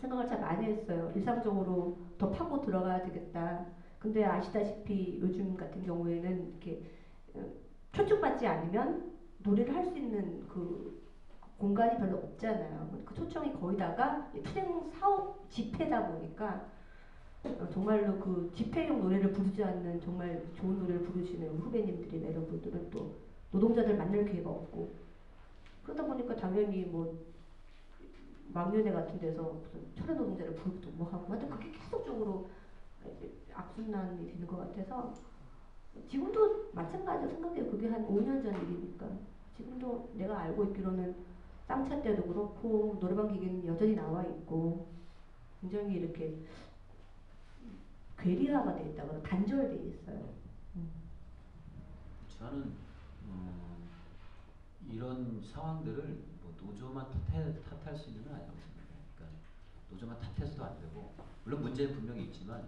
생각을 참 많이 했어요. 일상적으로 더 파고 들어가야 되겠다. 근데 아시다시피 요즘 같은 경우에는 이렇게 초청받지 않으면 노래를 할 수 있는 그 공간이 별로 없잖아요. 그 초청이 거의 다가 투쟁 사업 집회다 보니까 정말로 그 집회용 노래를 부르지 않는 정말 좋은 노래를 부르시는 후배님들이나 이런 분들은 또 노동자들 만날 기회가 없고 그러다 보니까 당연히 막년회 같은 데서 무슨 철회 노동자를 부르기도 하고 하여튼 그게 계속적으로 악순환이 되는 것 같아서 지금도 마찬가지로 생각해요. 그게 한 5년 전 일이니까 지금도 내가 알고 있기로는 쌍차 때도 그렇고 노래방 기계는 여전히 나와 있고 굉장히 이렇게 괴리화가 돼 있다거나 단절돼 있어요. 저는 이런 상황들을 뭐 노조만 탓할 수 있는 건 아니라고 생각해요. 그러니까 노조만 탓해서도 안 되고 물론 문제는 분명히 있지만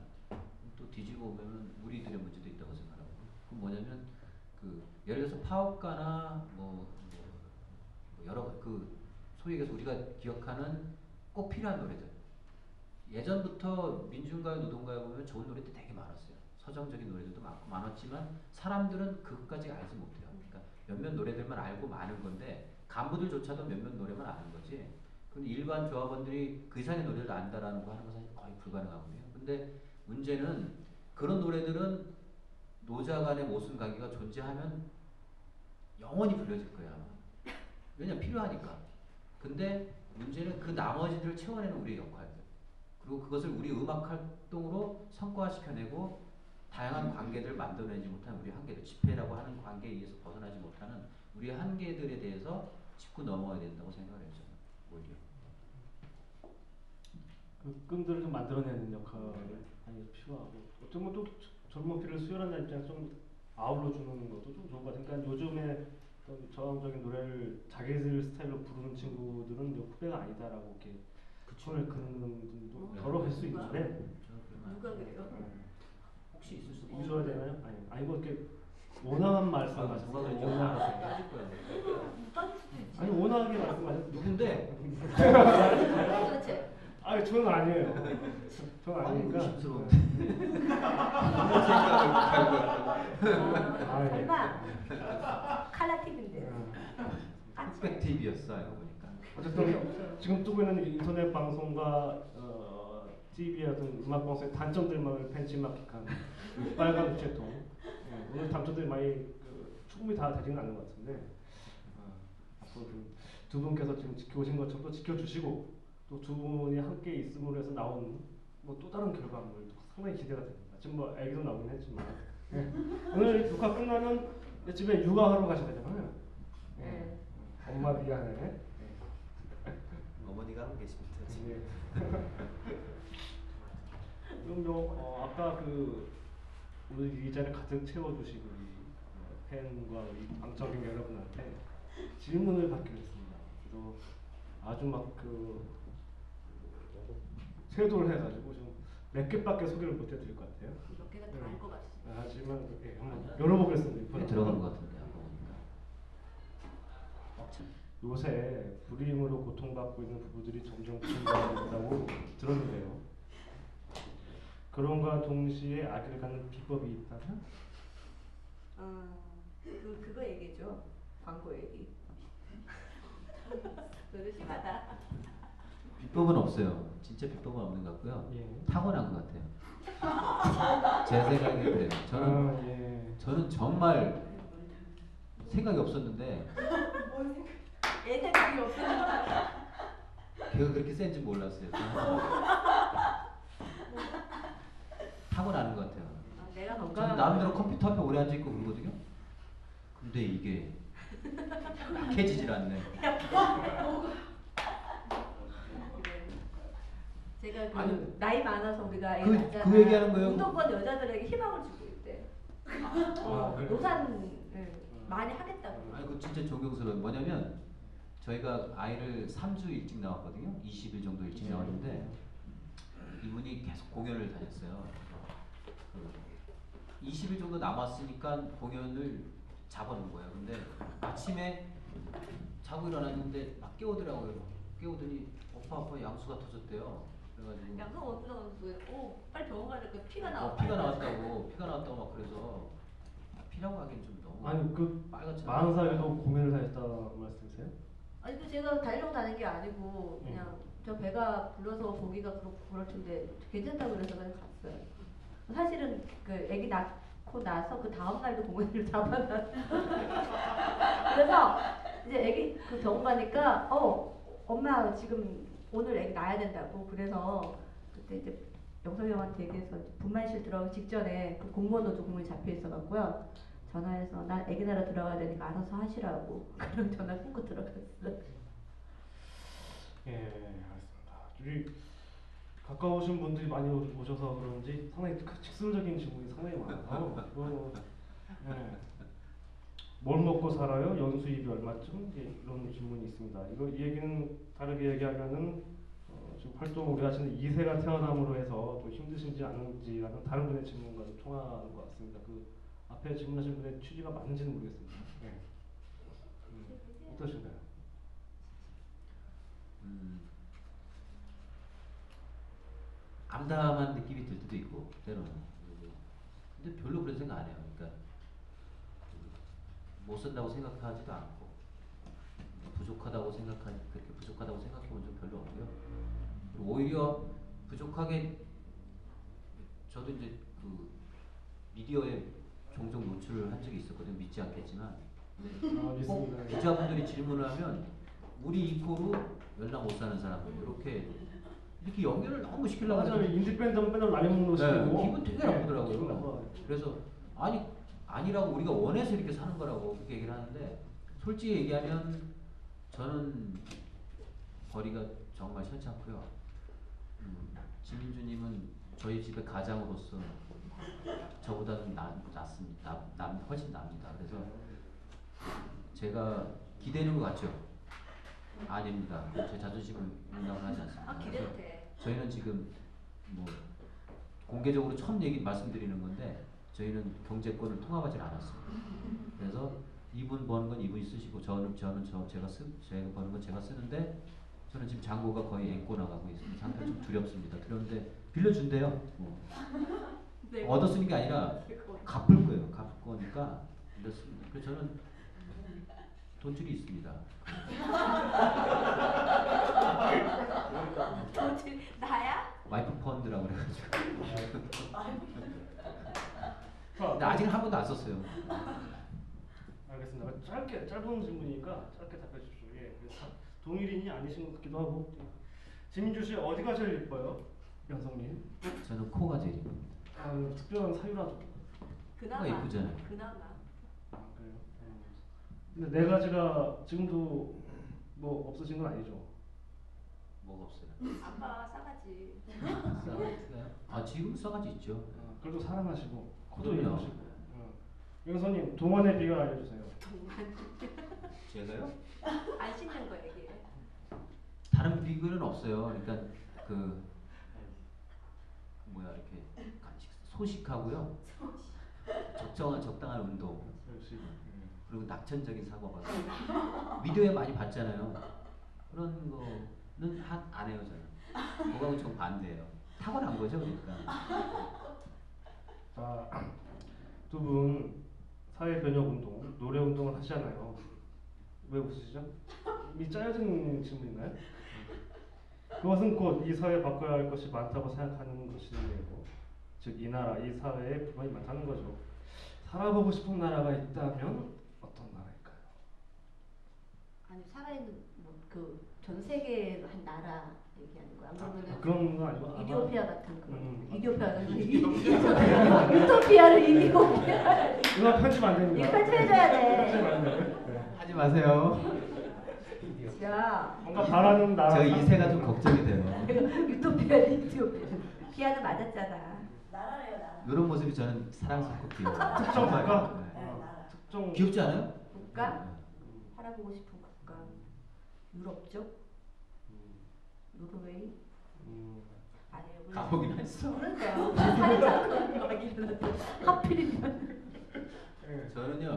또 뒤집어 보면 우리들의 문제도 있다고 생각하고 그건 뭐냐면 그 예를 들어서 파업가나 뭐 여러 그 소위 얘기해서 우리가 기억하는 꼭 필요한 노래들 예전부터 민중가요 노동가요 보면 좋은 노래들 되게 많았어요. 서정적인 노래들도 많았지만 사람들은 그것까지 알지 못해요. 그러니까 몇몇 노래들만 알고 많은 건데 간부들조차도 몇몇 노래만 아는 거지. 근데 일반 조합원들이 그 이상의 노래를 안다라는 거 하는 건 사실 거의 불가능하거든요. 근데 문제는 그런 노래들은 노자 간의 모순 관계가 존재하면 영원히 불려질 거야. 왜냐면 필요하니까. 근데 문제는 그 나머지들을 채워내는 우리의 역할들. 그리고 그것을 우리 음악 활동으로 성과시켜내고 다양한 관계들을 만들어내지 못하는 우리 한계들, 집회라고 하는 관계에 의해서 벗어나지 못하는 우리의 한계들에 대해서 짚고 넘어가야 된다고 생각을 해요. 저는 오히려. 그 끈들을 좀 만들어내는 역할을 많이 필요하고 어쩌면 또 젊은 피를 수혈하는 입장에서 좀 아울러 주는 것도 좀 좋은 것 같아요. 그러니까 요즘에 저항적인 노래를 자기들 스타일로 부르는 친구들은 이제 후배가 아니다라고 이렇게 손을 그는 분도 여러 할 수 있는데 누가 그래요? 혹시 있을 수도 웃어야 되나요? 아니 뭐 이렇게 원활한 말씀하셨어요. 누가 그런지 원활하게. 따질 거야. 빠질 수도 있지. 아니 원활하게 말씀하셨는데 누군데? 도대체. 아니 저는 아니에요. 저는 아니니까. 의심스러운데. 아, 설마 칼라 TV인데. 흑백 TV였어 알고 보니까. 어쨌든 지금 뜨고 있는 인터넷 방송과 TV 같은 음악 방송의 단점들만을 벤치마킹한 그 빨간 우체통. 오늘 단점들이 많이 충분히 다 되지는 않는 것 같은데 앞으로 두 분께서 지금 지켜오신 것처럼 또 지켜주시고 또 두 분이 함께 있음으로 해서 나온 뭐 또 다른 결과물도 상당히 기대가 됩니다. 지금 뭐 애기도 나오긴 했지만 오늘 녹화 끝나면 집에 육아하러 가셔야 되잖아요. 네. 엄마 미안해. 어머니가 하고 계십니다. 예. 그럼 아까 그 오늘 이 자리를 가득 채워주신 우리 팬과 우리 방청객 여러분한테 질문을 받기로 했습니다. 그래서 아주 막 쇄도를 해가지고 좀 몇 개밖에 소개를 못 해드릴 것 같아요. 몇 개가 다 알 것 같습니다. 하지만 한번 열어보겠습니다. 들어간 것 같은데 아까 보니까. 요새 불임으로 고통받고 있는 부부들이 점점 증가한다고 들었는데요. 그런가 동시에 아기를 갖는 비법이 있다면? 그거 얘기죠. 광고 얘기. 너도 심하다. 비법은 없어요. 진짜 비법은 없는 것 같고요. 예. 타고난 것 같아요. 제 생각에 그래요. 저는 정말 생각이 없었는데 애 생각이 없으면 걔가 그렇게 센지 몰랐어요. 타고나는 것 같아요. 내가 저는 건강한 나름대로 컴퓨터 앞에 오래 앉아있고 그러거든요. 근데 이게 약해지질 않네. 제가 그 아니, 나이 많아서 우리가 그- 애기 낳잖아. 그 얘기하는 거예요? 운동권 여자들에게 희망을 주고 있대. 그래요? 노산을 많이 하겠다고. 아니 그 진짜 존경스러워요. 뭐냐면 저희가 아이를 3주 일찍 나왔거든요. 20일 정도 일찍 나왔는데 이분이 계속 공연을 다녔어요. 20일 정도 남았으니까 공연을 잡아놓은 거예요. 근데 아침에 자고 일어났는데 막 깨우더라고요. 깨우더니 오빠 양수가 터졌대요. 그래가지고 양성 어디서 나왔어요? 빨리 병원 가니까 피가 나와. 피가 나왔다고 막 그래서 피라고 하기엔 좀 너무 아니 그 빨갛잖아요. 40살에도 고민을 하셨다 말씀이세요? 아니 그 제가 다니려고 다닌 게 아니고 그냥 저 배가 불러서 보기가 그럴 텐데 괜찮다고 그래서 그냥 갔어요. 사실은 그 아기 낳고 나서 그 다음 날도 공연을 잡아놨어. 그래서 이제 아기 그 병원 가니까 엄마 지금 오늘 아기 낳아야 된다고. 그래서 그때 이제 영석이 형한테 얘기해서 분만실 들어가기 직전에 그 공무원도 공문이 잡혀 있어갖고요. 전화해서 난 아기 낳으러 들어가야 되니까 알아서 하시라고. 그런 전화 끊고 들어갔어요. 예, 알겠습니다. 우리 가까우신 분들이 많이 오셔서 그런지 상당히 직설적인 질문이 상당히 많아서 예. 뭘 먹고 살아요? 연수입이 얼마쯤? 이런 질문이 있습니다. 이 얘기는 다르게 얘기하면은 지금 활동 오래 하시는 2세가 태어남으로 해서 좀 힘드신지 않은지라는 다른 분의 질문과 좀 통하는 것 같습니다. 그 앞에 질문하신 분의 취지가 맞는지는 모르겠습니다. 네. 어떠신가요? 암담한 느낌이 들 때도 있고 때로는. 근데 별로 그런 생각 안 해요. 그러니까 못 쓴다고 생각하지도 않고 부족하다고 생각하니 그렇게 부족하다고 생각해 본 적 별로 없고요. 그리고 오히려 부족하게 저도 이제 그 미디어에 종종 노출을 한 적이 있었거든요. 믿지 않겠지만 믿습니다. 기자분들이 질문을 하면 우리 이코로 연락 못 사는 사람들 이렇게 연결을 너무 시키려고 맞아요. 하는데 인디펜던트 맨날 많이 먹는 기분 되게 나쁘더라고요. 기분 나빠요. 그래서 아니라고 우리가 원해서 이렇게 사는 거라고 그렇게 얘기를 하는데 솔직히 얘기하면 저는 벌이가 정말 현찮고요. 지민주님은 저희 집의 가장으로서 저보다는 낫습니다. 훨씬 납니다. 그래서 제가 기대는 것 같죠? 아닙니다. 제 자존심을 농담을 하지 않습니다. 기대도 돼. 저희는 지금 뭐 공개적으로 처음 말씀드리는 건데 저희는 경제권을 통합하지 않았습니다. 그래서 이분 버는 건 이분이 쓰시고 제가 버는 건 제가 쓰는데 저는 지금 잔고가 거의 앵꼬 나가고 있습니다. 상태가 좀 두렵습니다. 두려운데 빌려준대요. 뭐. 얻어 쓰는 게 아니라 갚을 거예요. 갚을 거니까 빌렸습니다. 그래서 저는 돈줄이 있습니다. 도대체 나야? 와이프 펀드라고 그래가지고. 근데 아직은 한 번도 안 썼어요. 알겠습니다. 짧은 질문이니까 짧게 답해 주십시오. 예, 동일인이 아니신 것 같기도 하고. 지민주 씨 어디가 제일 예뻐요, 연성님? 저는 코가 제일 예쁩니다. 특별한 사유라도. 코가 예쁘잖아요. 그나마. 그래요? 근데 네 가지가 지금도 뭐 없으신 건 아니죠? 뭐가 없어요? 아빠 싸가지. 싸가지가요? 지금 싸가지 있죠. 그래도 사랑하시고 코도 그럼요. 예쁘시고. 연성님 동안의 비결 알려주세요. 제가요? 안 씻는 거 얘기해. 다른 비결은 없어요. 그러니까 그 뭐야 이렇게 소식하고요. 적당한 운동. 그리고 낙천적인 사고가 미디어에 많이 봤잖아요. 그런 거는 안 해요 저는. 그거하고 좀 반대예요. 타고난 거죠 그러니까. 자, 두 분 사회 변혁 운동, 노래 운동을 하시잖아요. 왜 웃으시죠? 이미 짜여진 질문인가요? 그것은 곧 이 사회 바꿔야 할 것이 많다고 생각하는 것이네요. 즉 이 나라, 이 사회에 불만이 많다는 거죠. 살아보고 싶은 나라가 있다면 어떤 나라일까요? 아니 살아있는 뭐 전 세계 한 나라 얘기하는 거야. 안 그러면은 그런 거 아니고 아마 이디오피아 같은 그런 이디오피아가 이디오피아. 유토피아를 이디오피아. 이거 편집 안 됩니다. 이거 편집해줘야 편집 돼. 안 돼요? 하지 마세요. 야. 뭔가 바라는 나라. 저 이세가 좀 걱정이 돼요. 유토피아, 이디오피아. 피아는 맞았잖아. 나라래요 나라. 이런 모습이 저는 사랑스럽고 귀여워요. 특정 국가? 나라. 특정 귀엽지 않아요? 국가? 살아보고 싶은 국가. 유럽 쪽? 노르웨이? 아니에요. 가보긴 했어. 그러니까 살이 짱 막이는 하필이면. 저는요.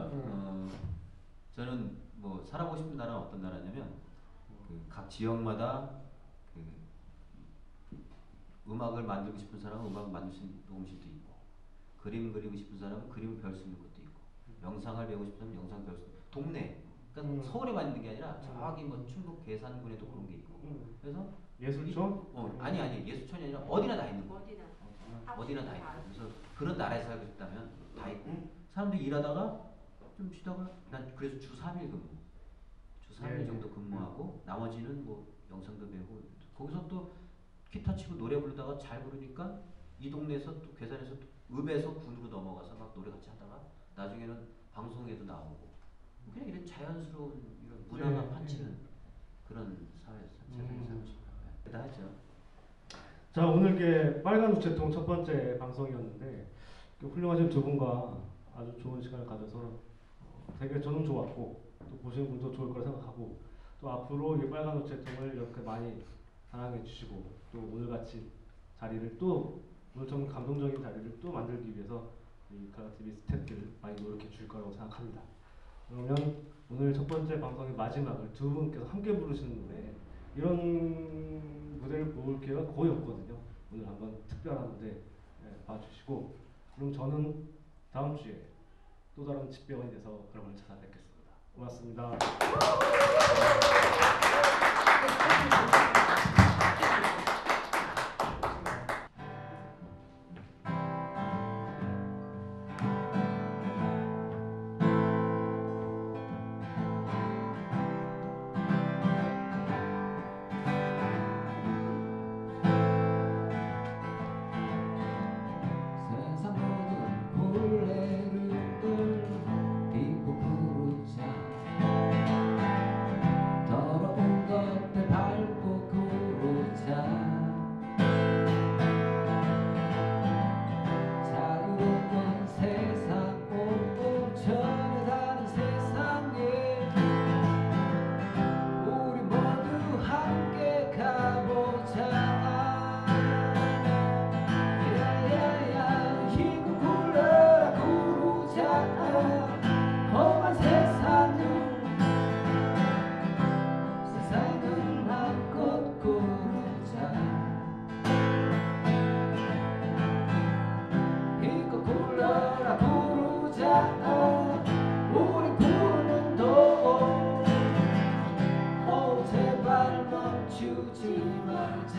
저는 뭐 살아보고 싶은 나라는 어떤 나라냐면 각 지역마다 음악을 만들고 싶은 사람은 음악을 만들 수 있는 녹음실도 있고, 그림 그리고 싶은 사람은 그림을 배울 수 있는 것도 있고, 영상을 배우고 싶은 사람은 영상 배울 수 있는 동네. 그러니까 서울에만 있는 게 아니라 저기 뭐 충북 계산군에도 그런 게 있고. 그래서 예술촌? 아니 예술촌이 아니라 어디나 다 있는 거. 어디나 다 있고. 그래서 그런 나라에 살고 싶다면 다 있고. 사람들이 일하다가 좀 쉬다가 난 그래서 주 3일 근무. 주 3일 정도 근무하고 나머지는 뭐 영상도 배우고 거기서 또 기타 치고 노래 부르다가 잘 부르니까 이 동네에서 또 괴산에서 또 읍에서 군으로 넘어가서 막 노래 같이 하다가 나중에는 방송에도 나오고 그냥 이런 자연스러운 이런 문화만 판치는 그런 사회에서 세상에 살고 싶어요. 대단하죠. 자, 오늘 게 빨간 우체통 첫 번째 방송이었는데 훌륭하신 두 분과 아주 좋은 시간을 가져서 되게 저는 좋았고 또 보시는 분도 좋을 거라 생각하고 또 앞으로 이 빨간 우체통을 이렇게 많이 사랑해 주시고 또 오늘같이 자리를 또 오늘 좀 감동적인 자리를 또 만들기 위해서 이 칼라TV 스태프들 많이 노력해 줄 거라고 생각합니다. 그러면 오늘 첫 번째 방송의 마지막을 두 분께서 함께 부르시는 노래 이런 무대를 볼 기회가 거의 없거든요. 오늘 한번 특별한 무대 봐주시고 그럼 저는 다음 주에 또 다른 집배원이 돼서 여러분을 찾아뵙겠습니다. 고맙습니다. 세상 모든 굴레를 딛고 부르자 더러운 것들 밟고 구르자 자유로운 세상 오고 전에 다른 세상에 우리 모두 함께 가보자 힘을 굴러라 구르자 험한 세상을 마음껏 구르자 힘껏 굴러라 구르자 우리 구르는 도 제발 멈추지 말자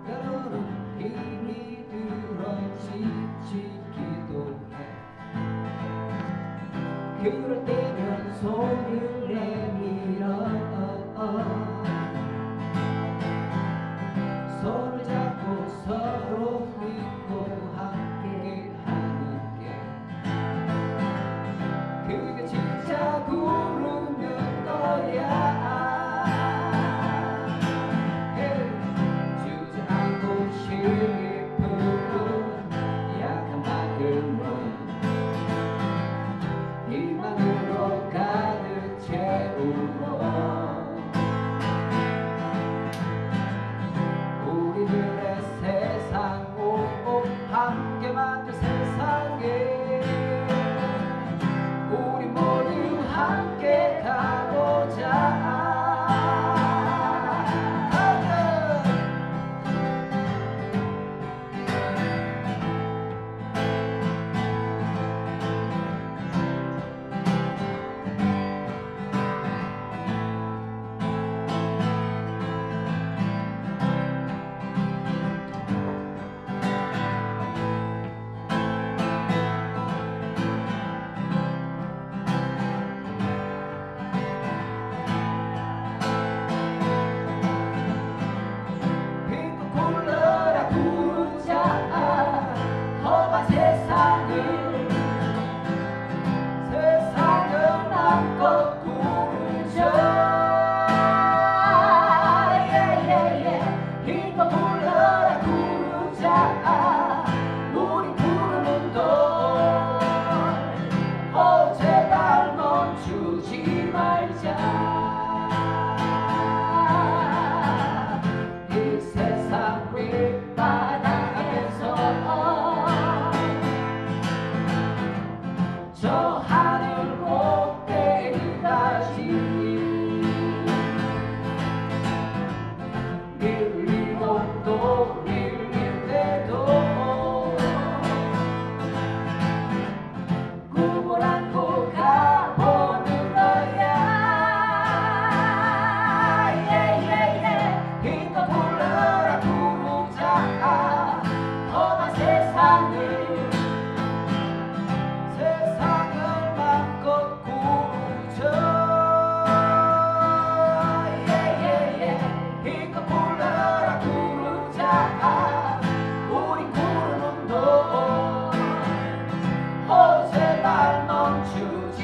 때로는 힘이 들어 지치기도 해 그럴 때면 손을 내밀어 손을 잡고 서로 믿고 함께 하는 게 그게 진짜 구르는 거야 주저앉고 싶은 약한 마음은 희망으로 가득 채우고 우리들의 세상 함께 만들 세상에 우리 모두 함께 가보자 힘껏 굴러라 구르자 험한 세상을 마음껏 구르자 힘껏 굴러라 구르자 우리 구르는 돌 제발 멈추지 말자 이 세상 밑바닥에서 저 하늘 꼭대기까지 밀리고 또 밀릴 때도 꿈을 안고 가보는 거야 힘껏 굴러라 구르자 험한 세상을 마음껏 구르자 힘껏 굴러라 구르자 우리 구르는 도 제발 멈추지